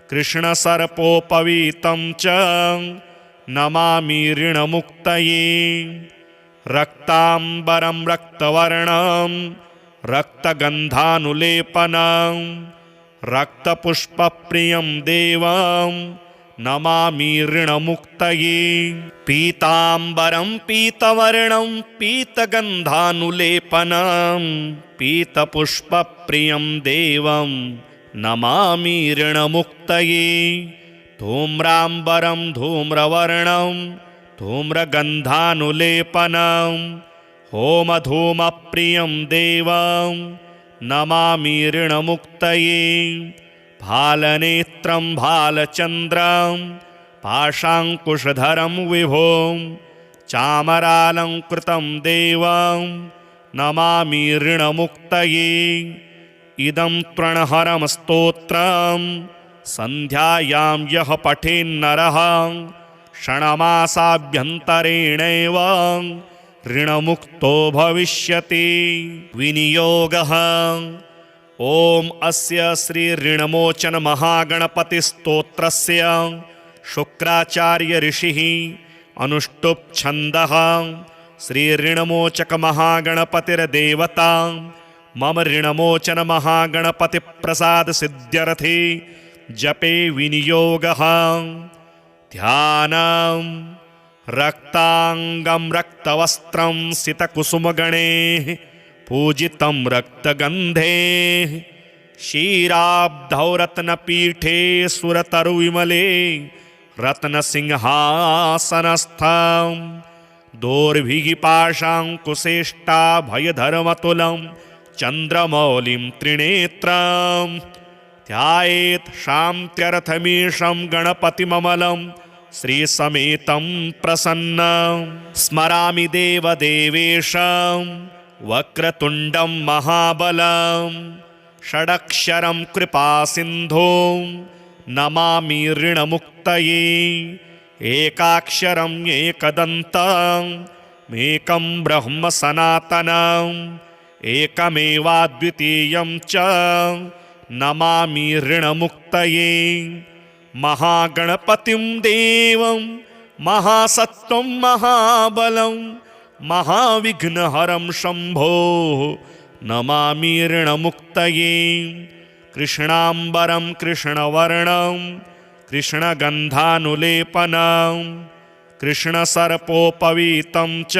कृष्णसर्पोपवीतं च नमामि ऋणमुक्तये रक्ताम्बरं रक्तवर्णं रक्तगन्धानुलेपनं रक्तपुष्पप्रियं देवं नमामि ऋणमुक्तये पीताम्बरं पीतवर्णं पीतगन्धानुलेपनं पीतपुष्पप्रियं देवं नमामि ऋणमुक्तये धूम्राम्बरं धूम्रवर्णं धूम्रगन्धानुलेपनं होमधूमप्रियं देवं नमामि ऋणमुक्तये भालनेत्रं भालचन्द्रं पाशाङ्कुशधरं विभुं चामरालङ्कृतं देवं नमामि ऋणमुक्तये इदं त्रणहरं स्तोत्रं सन्ध्यायां यः पठेन्नरः क्षणमासाभ्यन्तरेणैव ऋणमुक्तो भविष्यति विनियोगः ॐ अस्य श्री ऋणमोचन महागणपतिस्तोत्रस्य शुक्राचार्य ऋषिः अनुष्टुप् छन्दः श्री ऋणमोचक महागणपतिर्देवता मम ऋणमोचन महागणपति प्रसाद सिद्ध्यर्थे जपे विनियोगः ध्यानं रक्तांगं रक्तवस्त्रं सितकुसुमगणैः पूजितं रक्तगन्धे क्षीराब्धौ रत्नपीठे सुरतरुविमले रत्नसिंहासनस्थं दोर्भिः पाशाङ्कुशेष्टाभयधर्मतुलं चन्द्रमौलिं त्रिनेत्रं ध्यायेत् शान्त्यर्थमीशं गणपतिममलं श्रीसमेतं प्रसन्नं स्मरामि देवदेवेशं वक्रतुण्डं महाबलं षडक्षरं कृपासिन्धुं नमामि ऋणमुक्तये एकाक्षरम् एकदन्तम् एकं ब्रह्म सनातनम् एकमेवाद्वितीयं च नमामि ऋणमुक्तये महागणपतिं देवं महासत्त्वं महाबलं महाविघ्नहरं शम्भो नमामि ऋणमुक्तये कृष्णाम्बरं कृष्णवर्णं कृष्णगन्धानुलेपनं कृष्णसर्पोपवीतं च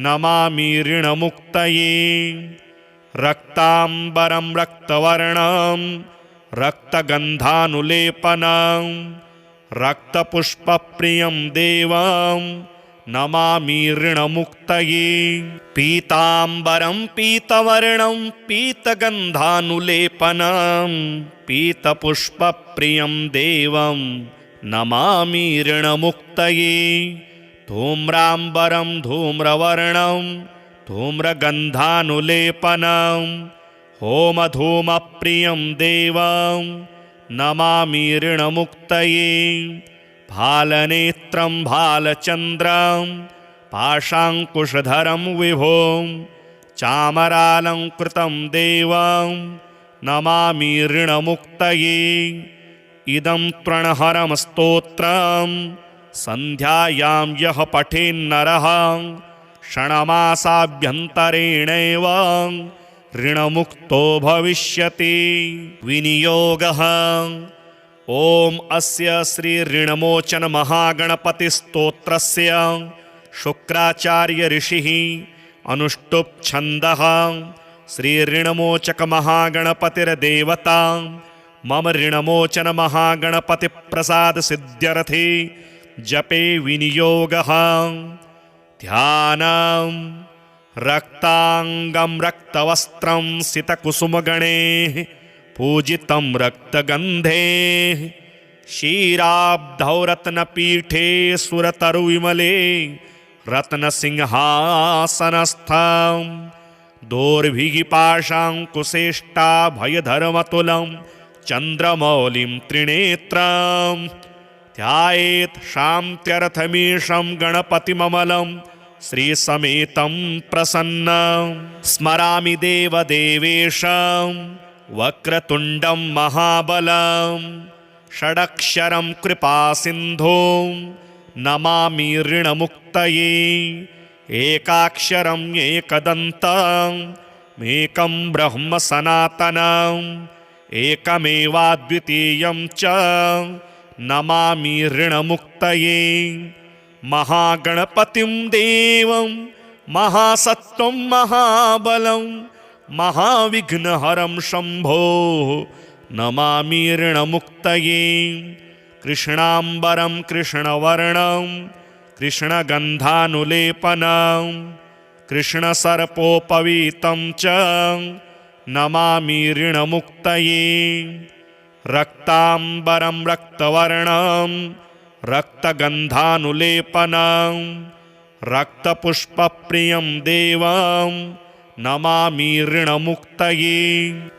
नमामि ऋणमुक्तये रक्ताम्बरं रक्तवर्णं रक्तगन्धानुलेपनं रक्तपुष्पप्रियं देवं नमामि ऋणमुक्तये पीताम्बरं पीतवर्णं पीतगन्धानुलेपनं पीतपुष्पप्रियं देवं नमामि ऋणमुक्तये धूम्राम्बरं धूम्रवर्णं धूम्रगन्धानुलेपनं होमधूमप्रियं देवं नमामि ऋणमुक्तये भालनेत्रं भालचन्द्रं पाशाङ्कुशधरं विभुं चामरालङ्कृतं देवं नमामि ऋणमुक्तये इदं त्रणहरं स्तोत्रं सन्ध्यायां यः पठेन्नरः क्षणमासाभ्यन्तरेणैव ऋणमुक्तो भविष्यति विनियोगः ॐ अस्य श्री ऋणमोचन महागणपतिस्तोत्रस्य शुक्राचार्य ऋषिः अनुष्टुप् छन्दः श्रीऋणमोचकमहागणपतिर्देवता मम ऋणमोचन महागणपतिप्रसादसिद्ध्यर्थे जपे विनियोगः। ध्यानं रक्ताङ्गं रक्तवस्त्रं सितकुसुमगणैः पूजितं रक्तगन्धैः क्षीराब्धौ रत्नपीठे सुरतरुविमले रत्नसिंहासनस्थं दोर्भिगिपाशाङ्कुशेष्टाभयधर्मतुलं चन्द्रमौलिं त्रिनेत्रं ध्यायेत् शान्त्यर्थमीशं गणपतिममलं श्रीसमेतं प्रसन्नं। स्मरामि देवदेवेशं वक्रतुण्डं महाबलं षडक्षरं कृपासिन्धुं नमामि ऋणमुक्तये। एकाक्षरम् एकदन्तम् एकं ब्रह्म सनातनम् एकमेवाद्वितीयं च नमामि ऋणमुक्तये। महागणपतिं देवं महासत्त्वं महाबलं महाविघ्नहरं शम्भो नमामि ऋणमुक्तये। कृष्णाम्बरं कृष्णवर्णं कृष्णगन्धानुलेपनं कृष्णसर्पोपवीतं च नमामि ऋणमुक्तये। रक्ताम्बरं रक्तवर्णं रक्तगन्धानुलेपनं रक्तपुष्पप्रियं देवं नमामि ऋणमुक्तये।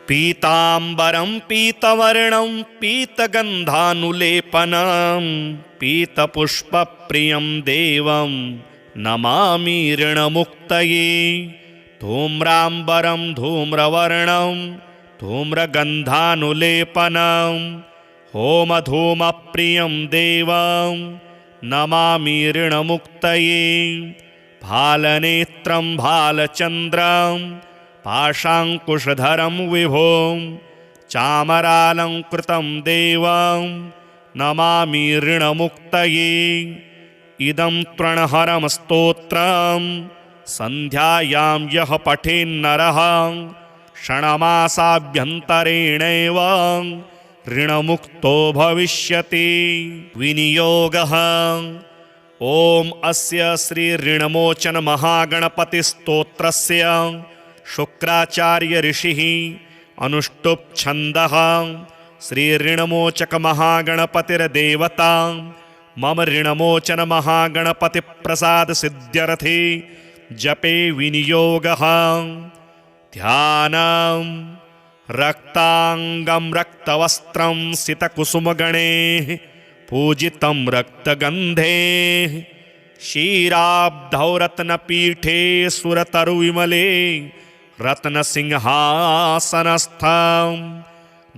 पीताम्बरं पीतवर्णं पीतगन्धानुलेपनं पीतपुष्पप्रियं देवं नमामि ऋणमुक्तये। धूम्राम्बरं धूम्रवर्णं धूम्रगन्धानुलेपनं होमधूमप्रियं देवं नमामि ऋणमुक्तये। भालनेत्रं भालचन्द्रं पाशाङ्कुशधरं विभुं चामरालङ्कृतं देवं नमामि ऋणमुक्तये। इदं त्रणहरं स्तोत्रं सन्ध्यायां यः पठेन्नरः षण्मासाभ्यन्तरेणैव ऋणमुक्तो भविष्यति। विनियोगः। ॐ अस्य श्री ऋणमोचन महागणपतिस्तोत्रस्य शुक्राचार्य ऋषिः अनुष्टुप् छन्दः श्री ऋणमोचक महागणपतिर्देवता मम ऋणमोचन महागणपतिप्रसादसिद्ध्यर्थे जपे विनियोगः। ध्यानं रक्ताङ्गं रक्तवस्त्रं सितकुसुमगणैः पूजितं रक्तगन्धैः क्षीराब्धौ रत्नपीठे सुरतरुविमले रत्नसिंहासनस्थं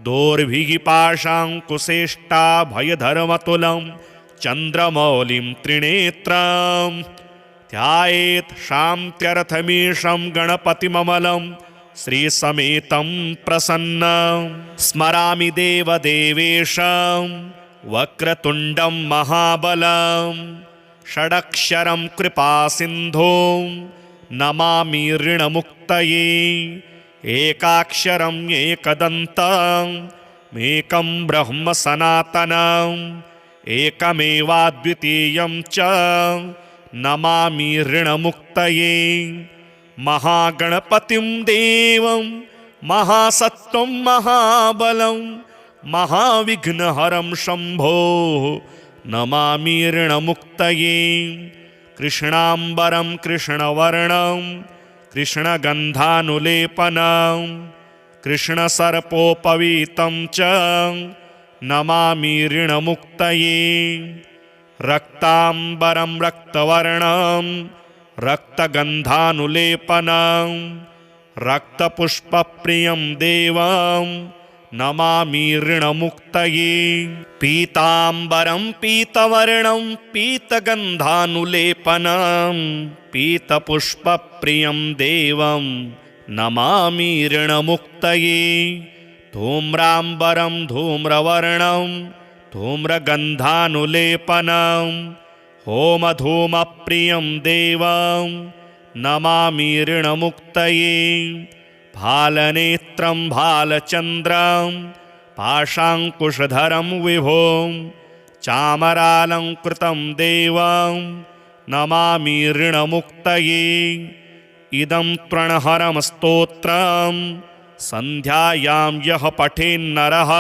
दोर्भिगिपाशाङ्कुशेष्टाभयधर्मतुलं चन्द्रमौलिं त्रिनेत्रं ध्यायेत् शान्त्यर्थमीशं गणपतिममलं श्रीसमेतं प्रसन्नं। स्मरामि देवदेवेशं वक्रतुण्डं महाबलं षडक्षरं कृपासिन्धुं नमामि ऋणमुक्तये। एकाक्षरम् एकदन्तम् एकं ब्रह्म सनातनम् एकमेवाद्वितीयं च नमामि ऋणमुक्तये। महागणपतिं देवं महासत्त्वं महाबलं महाविघ्नहरं शम्भो नमामि ऋणमुक्तये। कृष्णाम्बरं कृष्णवर्णं कृष्णगन्धानुलेपनं कृष्णसर्पोपवीतं च नमामि ऋणमुक्तये। रक्ताम्बरं रक्तवर्णं रक्तगन्धानुलेपनं रक्तपुष्पप्रियं देवं नमामि ऋणमुक्तये। पीताम्बरं पीतवर्णं पीतगन्धानुलेपनं पीतपुष्पप्रियं देवं नमामि ऋणमुक्तये। धूम्राम्बरं धूम्रवर्णं धूम्रगन्धानुलेपनं होमधूमप्रियं देवं नमामि ऋणमुक्तये भालनेत्रं भालचन्द्रं पाशाङ्कुशधरं विभों चामरालङ्कृतं देवं नमामि ऋणमुक्तये इदं त्रणहरं स्तोत्रं सन्ध्यायां यः पठेन्नरः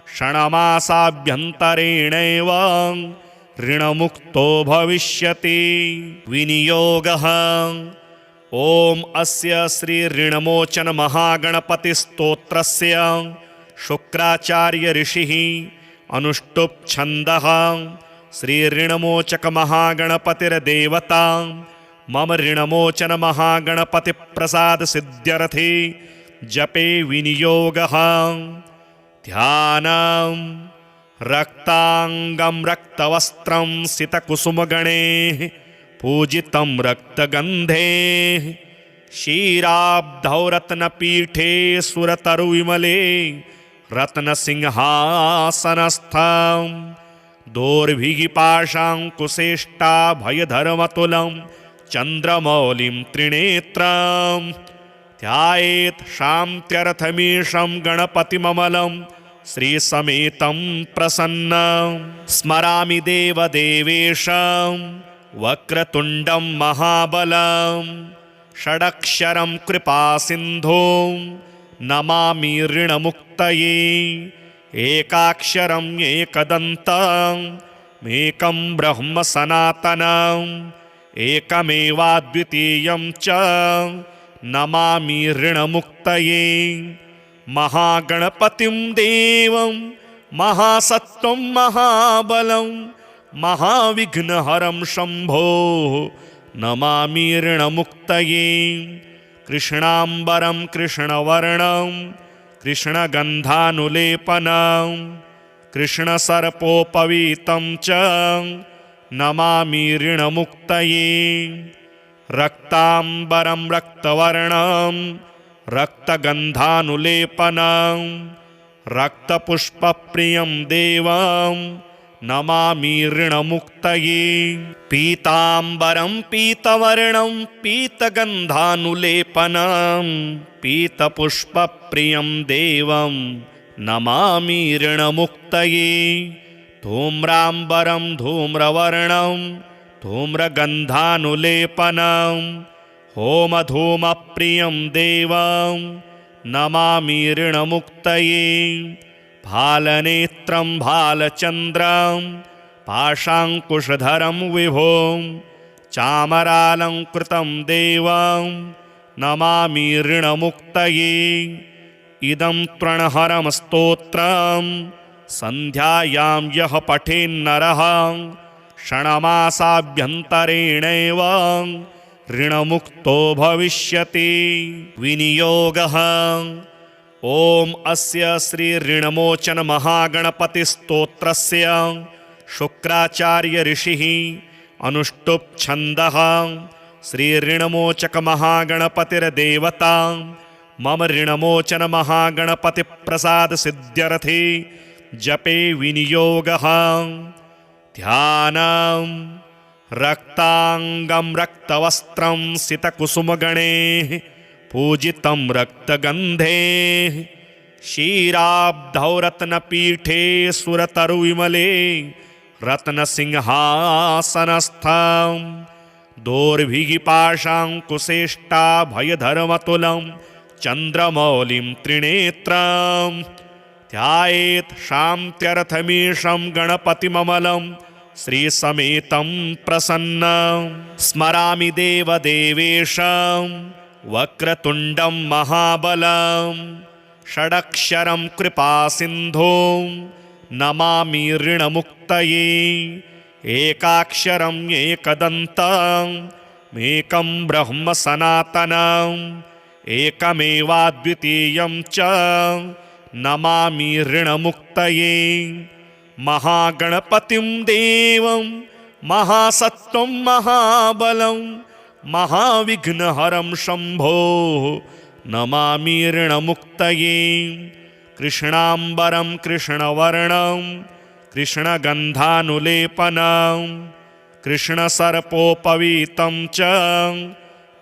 क्षणमासाभ्यन्तरेणैव ऋणमुक्तो भविष्यति। विनियोगः। ॐ अस्य श्री ऋणमोचन महागणपतिस्तोत्रस्य शुक्राचार्य ऋषिः अनुष्टुप् छन्दः श्री ऋणमोचक महागणपतिर्देवता मम ऋणमोचन महागणपति प्रसाद सिद्ध्यर्थे जपे विनियोगः। ध्यानं रक्तांगं रक्तवस्त्रं सितकुसुमगणैः पूजितं रक्तगन्धे क्षीराब्धौ रत्नपीठे सुरतरुविमले रत्नसिंहासनस्थं दोर्भिगिपाशाङ्कुशेष्टाभयधर्मतुलं चन्द्रमौलिं त्रिनेत्रं ध्यायेत् शान्त्यर्थमीशं गणपतिममलं श्रीसमेतं प्रसन्नं। स्मरामि देवदेवेशं वक्रतुण्डं महाबलं षडक्षरं कृपासिन्धुं नमामि ऋणमुक्तये एकाक्षरम् एकदन्तम् एकं ब्रह्म सनातनम् एकमेवाद्वितीयं च नमामि ऋणमुक्तये महागणपतिं देवं महासत्त्वं महाबलं महाविघ्नहरं शम्भो नमामि ऋणमुक्तये कृष्णाम्बरं कृष्णवर्णं कृष्णगन्धानुलेपनं कृष्णसर्पोपवीतं च नमामि ऋणमुक्तये रक्ताम्बरं रक्तवर्णं रक्तगन्धानुलेपनं रक्तपुष्पप्रियं देवं नमामि ऋणमुक्तये पीताम्बरं पीतवर्णं पीतगन्धानुलेपनं पीतपुष्पप्रियं देवं नमामि ऋणमुक्तये धूम्राम्बरं धूम्रवर्णं धूम्रगन्धानुलेपनं होमधूमप्रियं देवं नमामि ऋणमुक्तये भालनेत्रं भालचन्द्रं पाशाङ्कुशधरं विभों चामरालङ्कृतं देवं नमामि ऋणमुक्तये इदं त्रणहरं स्तोत्रं सन्ध्यायां यः पठेन्नरः क्षणमासाभ्यन्तरेणैव ऋणमुक्तो भविष्यति। विनियोगः। ॐ अस्य श्री ऋणमोचन महागणपतिस्तोत्रस्य शुक्राचार्य ऋषिः अनुष्टुप् छन्दः श्री ऋणमोचक महागणपतिर्देवता मम ऋणमोचन महागणपति प्रसाद सिद्ध्यर्थे जपे विनियोगः। ध्यानं रक्तांगं रक्तवस्त्रं सितकुसुमगणैः पूजितं रक्तगन्धे क्षीराब्धौ रत्नपीठे सुरतरुविमले रत्नसिंहासनस्थं दोर्भिगिपाशाङ्कुशेष्टाभयधर्मतुलं चन्द्रमौलिं त्रिनेत्रं ध्यायेत् शान्त्यर्थमीशं गणपतिममलं श्रीसमेतं प्रसन्नं। स्मरामि देवदेवेशं वक्रतुण्डं महाबलं षडक्षरं कृपासिन्धुं नमामि ऋणमुक्तये एकाक्षरम् एकदन्तम् एकं ब्रह्म सनातनम् एकमेवाद्वितीयं च नमामि ऋणमुक्तये महागणपतिं देवं महासत्त्वं महाबलं महाविघ्नहरं शम्भो नमामि ऋणमुक्तये कृष्णाम्बरं कृष्णवर्णं कृष्णगन्धानुलेपनं कृष्णसर्पोपवीतं च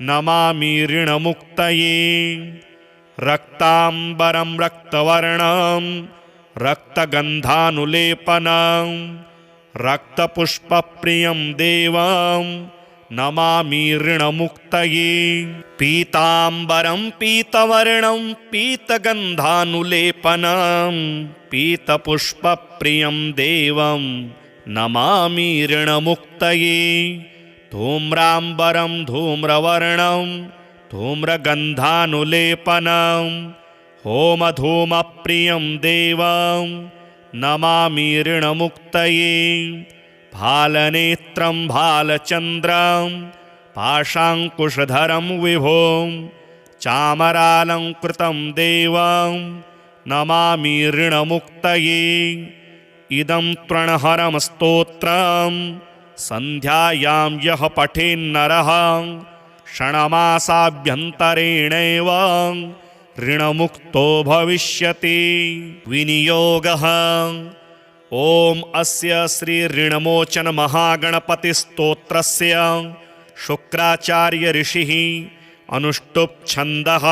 नमामि ऋणमुक्तये रक्ताम्बरं रक्तवर्णं रक्तगन्धानुलेपनं रक्तपुष्पप्रियं देवं नमामि ऋणमुक्तये पीताम्बरं पीतवर्णं पीतगन्धानुलेपनं पीतपुष्पप्रियं देवं नमामि ऋणमुक्तये धूम्राम्बरं धूम्रवर्णं धूम्रगन्धानुलेपनं होमधूमप्रियं देवं नमामि ऋणमुक्तये भालनेत्रं भालचन्द्रं पाशाङ्कुशधरं विभों चामरालङ्कृतं देवं नमामि ऋणमुक्तये इदं त्रणहरं स्तोत्रं सन्ध्यायां यः पठेन्नरः षण्मासाभ्यन्तरेणैव ऋणमुक्तो भविष्यति विनियोगः ॐ अस्य श्री ऋणमोचन महागणपतिस्तोत्रस्य शुक्राचार्य ऋषिः अनुष्टुप् छन्दः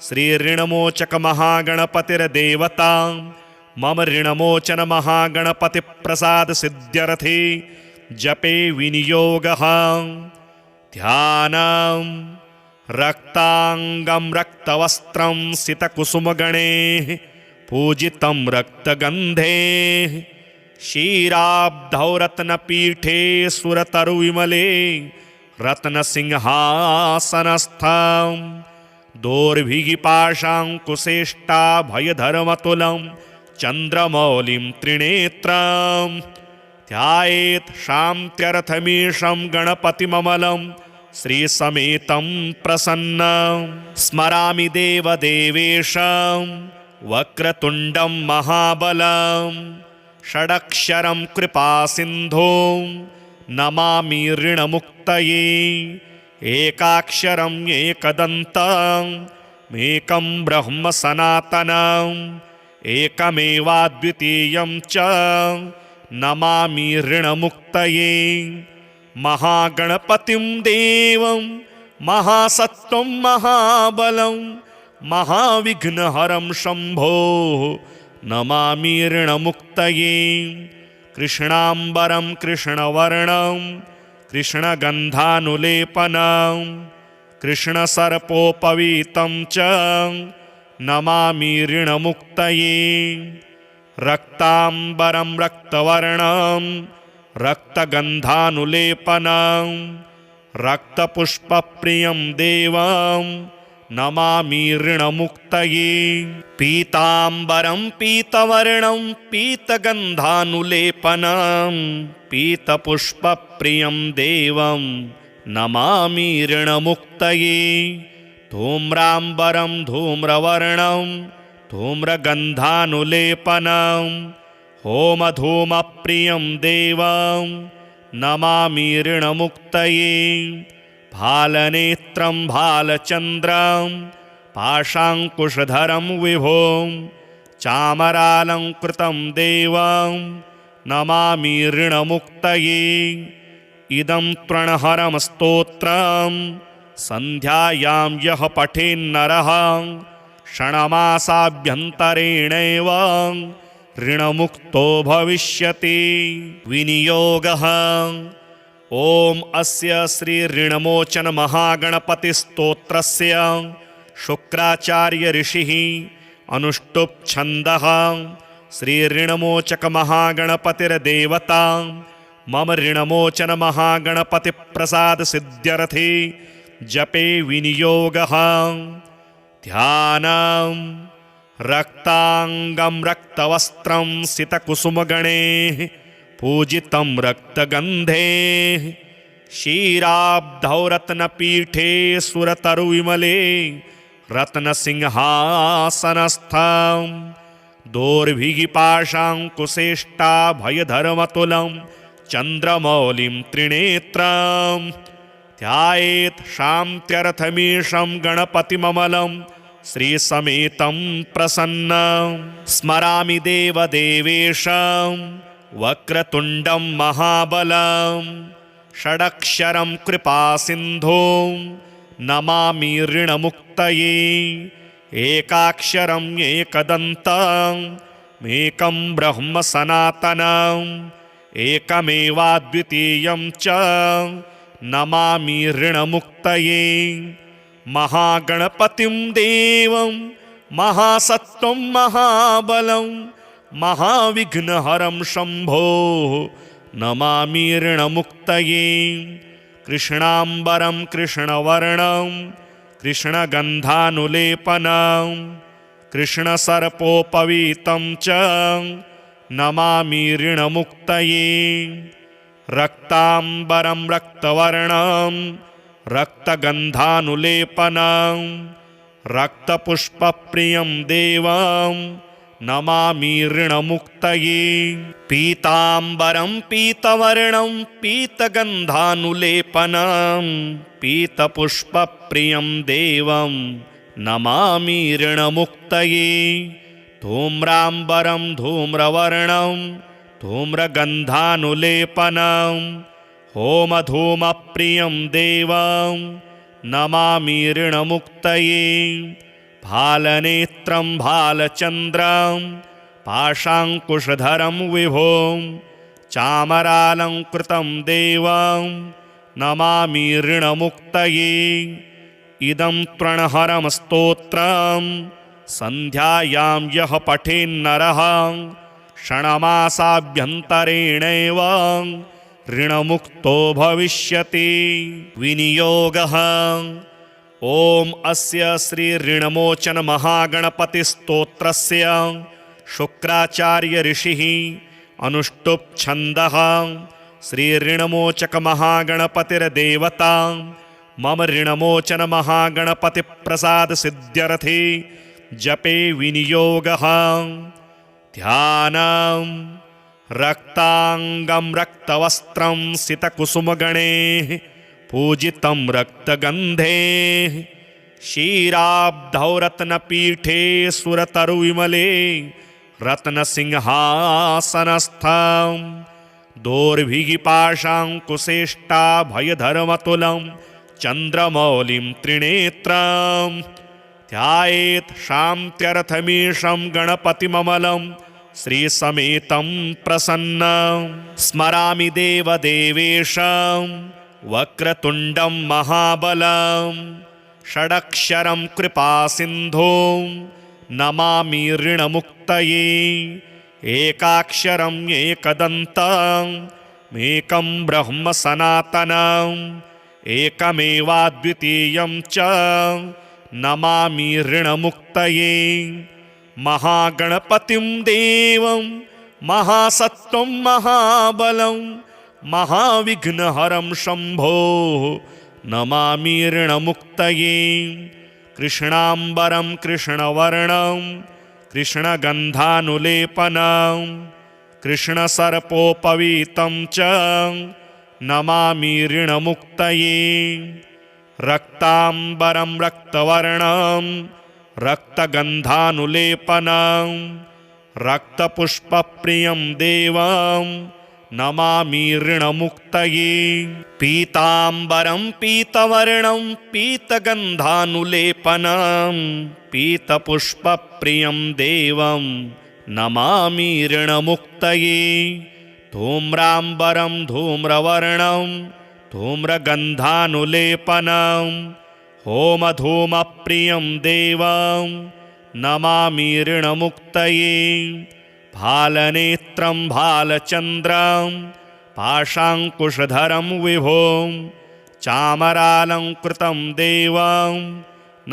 श्री ऋणमोचक महागणपतिर्देवता मम ऋणमोचन महागणपति प्रसाद सिद्ध्यर्थे जपे विनियोगः ध्यानं रक्तांगं रक्तवस्त्रं सितकुसुमगणैः पूजितं रक्तगन्धे क्षीराब्धौ रत्नपीठे सुरतरुविमले रत्नसिंहासनस्थं दोर्भिगिपाशाङ्कुशेष्टाभयधर्मतुलं चन्द्रमौलिं त्रिनेत्रं ध्यायेत् शान्त्यर्थमीशं गणपतिममलं श्रीसमेतं प्रसन्नं स्मरामि देवदेवेशं वक्रतुण्डं महाबलं षडक्षरं कृपासिन्धुं नमामि ऋणमुक्तये एकाक्षरम् एकदन्तम् एकं ब्रह्म सनातनम् एकमेवाद्वितीयं च नमामि ऋणमुक्तये महागणपतिं देवं महासत्त्वं महाबलं महाविघ्नहरं शम्भो नमामि ऋणमुक्तये कृष्णाम्बरं कृष्णवर्णं कृष्णगन्धानुलेपनं कृष्णसर्पोपवीतं च नमामि ऋणमुक्तये रक्ताम्बरं रक्तवर्णं रक्तगन्धानुलेपनं रक्तपुष्पप्रियं देवं नमामि ऋणमुक्तये पीताम्बरं पीतवर्णं पीतगन्धानुलेपनं पीतपुष्पप्रियं देवं नमामि ऋणमुक्तये धूम्राम्बरं धूम्रवर्णं धूम्रगन्धानुलेपनं होमधूमप्रियं देवं नमामि ऋणमुक्तये भालनेत्रं भालचन्द्रं पाशाङ्कुशधरं विभों चामरालङ्कृतं देवं नमामि ऋणमुक्तये इदं त्रणहरं स्तोत्रं सन्ध्यायां यः पठेन्नरः षण्मासाभ्यन्तरेणैव ऋणमुक्तो भविष्यति विनियोगः ॐ अस्य श्री ऋणमोचन महागणपतिस्तोत्रस्य शुक्राचार्य ऋषिः अनुष्टुप् छन्दः श्री ऋणमोचक महागणपतिर्देवता मम ऋणमोचन महागणपति प्रसाद सिद्ध्यर्थे जपे विनियोगः ध्यानं रक्तांगं रक्तवस्त्रं सितकुसुमगणैः पूजितं रक्तगन्धे क्षीराब्धौ रत्नपीठे सुरतरुविमले रत्नसिंहासनस्थं दोर्भिगिपाशाङ्कुशेष्टाभयधर्मतुलं चन्द्रमौलिं त्रिनेत्रं ध्यायेत् शान्त्यर्थमीशं गणपतिममलं श्रीसमेतं प्रसन्नं स्मरामि देवदेवेशं वक्रतुण्डं महाबलं षडक्षरं कृपासिन्धुं नमामि ऋणमुक्तये एकाक्षरम् एकदन्तमेकं ब्रह्म सनातनम् एकमेवाद्वितीयं च नमामि ऋणमुक्तये महागणपतिं देवं महासत्त्वं महाबलं महाविघ्नहरं शम्भो नमामि ऋणमुक्तये कृष्णाम्बरं कृष्णवर्णं कृष्णगन्धानुलेपनं कृष्णसर्पोपवीतं च नमामि ऋणमुक्तये रक्ताम्बरं रक्तवर्णं रक्तगन्धानुलेपनं रक्तपुष्पप्रियं देवं नमामि ऋणमुक्तये पीताम्बरं पीतवर्णं पीतगन्धानुलेपनं पीतपुष्पप्रियं देवं नमामि ऋणमुक्तये धूम्राम्बरं धूम्रवर्णं धूम्रगन्धानुलेपनं होमधूमप्रियं देवं नमामि ऋणमुक्तये भालनेत्रं भालचन्द्रं पाशाङ्कुशधरं विभों चामरालङ्कृतं देवं नमामि ऋणमुक्तये इदं त्रणहरं स्तोत्रं सन्ध्यायां यः पठेन्नरः क्षणमासाभ्यन्तरेणैव ऋणमुक्तो भविष्यति विनियोगः ॐ अस्य श्री ऋणमोचन महागणपतिस्तोत्रस्य शुक्राचार्य ऋषिः अनुष्टुप् छन्दः श्री ऋणमोचक महागणपतिर्देवता मम ऋणमोचन महागणपति प्रसाद सिद्ध्यर्थे जपे विनियोगः ध्यानं रक्तांगं रक्तवस्त्रं सितकुसुमगणैः पूजितं रक्तगन्धे क्षीराब्धौ रत्नपीठे सुरतरुविमले रत्नसिंहासनस्थं दोर्भिगिपाशाङ्कुशेष्टाभयधर्मतुलं चन्द्रमौलिं त्रिनेत्रं ध्यायेत् शान्त्यर्थमीशं गणपतिममलं श्रीसमेतं प्रसन्नं स्मरामि देवदेवेशं वक्रतुण्डं महाबलं षडक्षरं कृपासिन्धुं नमामि ऋणमुक्तये एकाक्षरम् एकदन्तमेकं ब्रह्म सनातनम् एकमेवाद्वितीयं च नमामि ऋणमुक्तये महागणपतिं देवं महासत्त्वं महाबलं महाविघ्नहरं शम्भो नमामि ऋणमुक्तये कृष्णाम्बरं कृष्णवर्णं कृष्णगन्धानुलेपनं कृष्णसर्पोपवीतं च नमामि ऋणमुक्तये रक्ताम्बरं रक्तवर्णं रक्तगन्धानुलेपनं रक्तपुष्पप्रियं देवं नमामि ऋणमुक्तये पीताम्बरं पीतवर्णं पीतगन्धानुलेपनं पीतपुष्पप्रियं देवं नमामि ऋणमुक्तये धूम्राम्बरं धूम्रवर्णं धूम्रगन्धानुलेपनं होमधूमप्रियं देवं नमामि ऋणमुक्तये भालनेत्रं भालचन्द्रं पाशाङ्कुशधरं विभों चामरालङ्कृतं देवं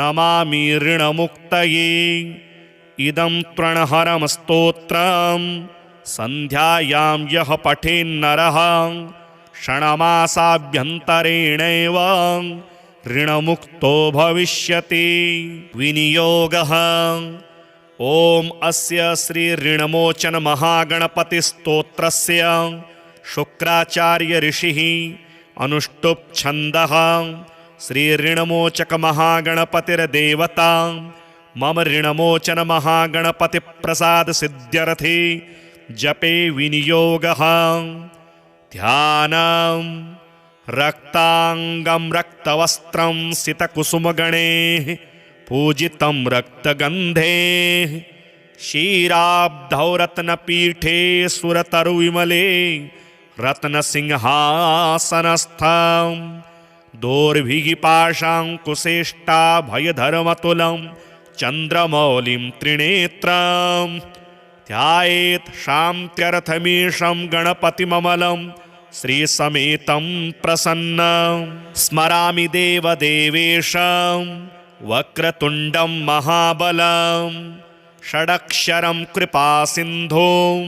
नमामि ऋणमुक्तये इदं त्रणहरं स्तोत्रं सन्ध्यायां यः पठेन्नरः क्षणमासाभ्यन्तरेणैव ऋणमुक्तो भविष्यति विनियोगः ॐ अस्य श्री ऋणमोचन महागणपतिस्तोत्रस्य शुक्राचार्य ऋषिः अनुष्टुप् छन्दः श्री ऋणमोचक महागणपतिर्देवता मम ऋणमोचन महागणपति प्रसाद सिद्ध्यर्थे जपे विनियोगः ध्यानं रक्तांगं रक्तवस्त्रं सितकुसुमगणैः पूजितं रक्तगन्धैः क्षीराब्धौ रत्नपीठे सुरतरुविमले रत्नसिंहासनस्थं दोर्भिगिपाशाङ्कुशेष्टाभयधरमतुलं चन्द्रमौलिं त्रिनेत्रं ध्यायेत् शान्त्यर्थमीशं गणपतिममलं श्रीसमेतं प्रसन्नं स्मरामि देवदेवेशं वक्रतुण्डं महाबलं षडक्षरं कृपासिन्धुं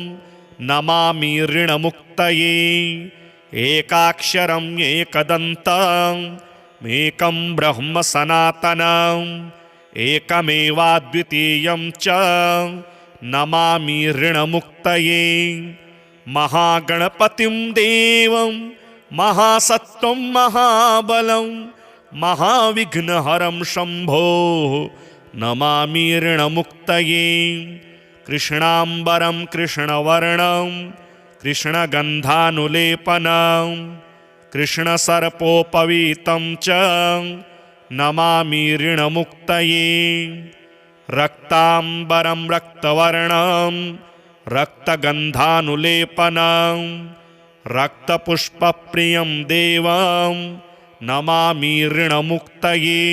नमामि ऋणमुक्तये एकाक्षरम् एकदन्तम् एकं ब्रह्म सनातनम् एकमेवाद्वितीयं च नमामि ऋणमुक्तये महागणपतिं देवं महासत्त्वं महाबलं महाविघ्नहरं शम्भो नमामि ऋणमुक्तये कृष्णाम्बरं कृष्णवर्णं कृष्णगन्धानुलेपनं कृष्णसर्पोपवीतं च नमामि ऋणमुक्तये रक्ताम्बरं रक्तवर्णं रक्तगन्धानुलेपनं रक्तपुष्पप्रियं देवं नमामि ऋणमुक्तये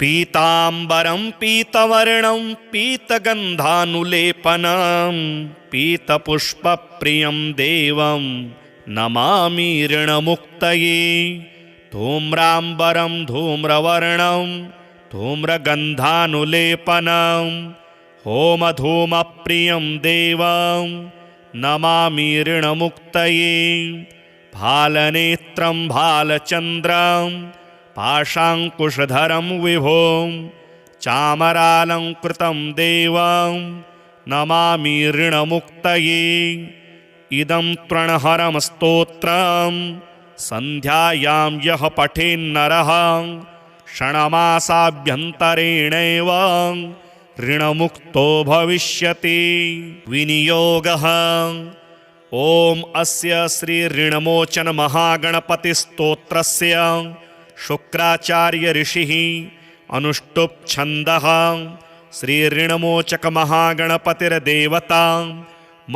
पीताम्बरं पीतवर्णं पीतगन्धानुलेपनं पीतपुष्पप्रियं देवं नमामि ऋणमुक्तये धूम्राम्बरं धूम्रवर्णं धूम्रगन्धानुलेपनं होमधूमप्रियं देवं नमामि ऋणमुक्तये भालनेत्रं भालचन्द्रं पाशाङ्कुशधरं विभुं चामरालङ्कृतं देवं नमामि ऋणमुक्तये इदं तृणहरं स्तोत्रं सन्ध्यायां यः पठेन्नरः क्षणमासाभ्यन्तरेणैव ऋणमुक्तो भविष्यति विनियोगः ॐ अस्य श्री ऋणमोचन महागणपतिस्तोत्रस्य शुक्राचार्य ऋषिः अनुष्टुप् छन्दः श्री ऋणमोचक महागणपतिर्देवता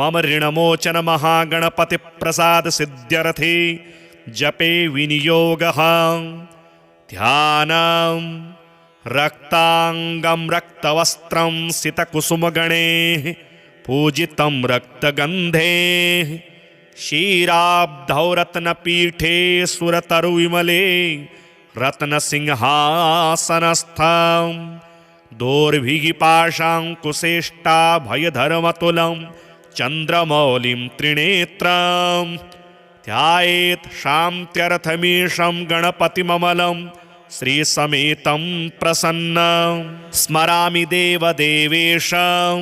मम ऋणमोचन महागणपति प्रसाद सिद्ध्यर्थे जपे विनियोगः ध्यानं रक्तांगं रक्तवस्त्रं सितकुसुमगणैः पूजितं रक्तगन्धैः क्षीराब्धौ रत्नपीठे सुरतरुविमले रत्नसिंहासनस्थं दोर्भिगिपाशाङ्कुशेष्टाभयधरमतुलं चन्द्रमौलिं त्रिनेत्रं ध्यायेत् शान्त्यर्थमीशं गणपतिममलं श्रीसमेतं प्रसन्नं स्मरामि देवदेवेशं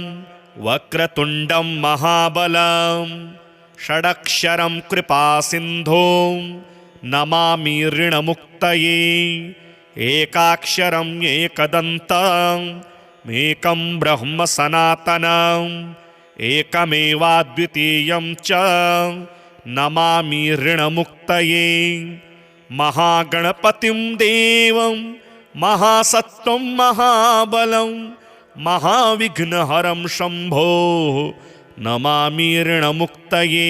वक्रतुण्डं महाबलं षडक्षरं कृपासिन्धुं नमामि ऋणमुक्तये एकाक्षरम् एकदन्तम् एकं ब्रह्म सनातनम् एकमेवाद्वितीयं च नमामि ऋणमुक्तये महागणपतिं देवं महासत्त्वं महाबलं महाविघ्नहरं शम्भो नमामि ऋणमुक्तये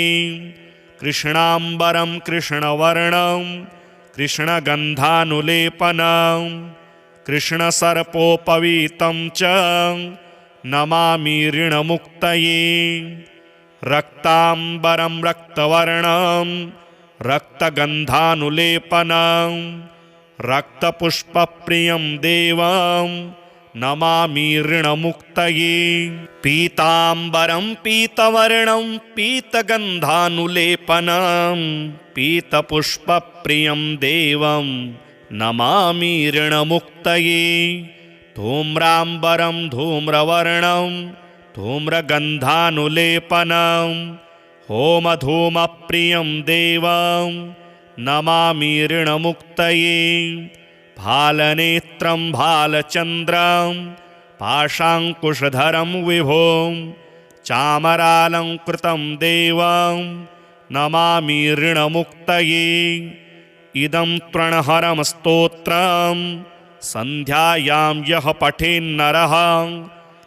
कृष्णाम्बरं कृष्णवर्णं कृष्णगन्धानुलेपनं कृष्णसर्पोपवीतं च नमामि ऋणमुक्तये रक्ताम्बरं रक्तवर्णं रक्तगन्धानुलेपनं रक्तपुष्पप्रियं देवं नमामि ऋणमुक्तये पीताम्बरं पीतवर्णं पीतगन्धानुलेपनं पीतपुष्पप्रियं देवं नमामि ऋणमुक्तये धूम्राम्बरं धूम्रवर्णं धूम्रगन्धानुलेपनं होमधूमप्रियं देवं नमामि ऋणमुक्तये भालनेत्रं भालचन्द्रं पाशाङ्कुशधरं विभुं चामरालङ्कृतं देवं नमामि ऋणमुक्तये इदं त्रणहरं स्तोत्रं सन्ध्यायां यः पठेन्नरः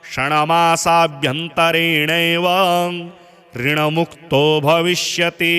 क्षणमासाभ्यन्तरेणैव ऋणमुक्तो भविष्यति।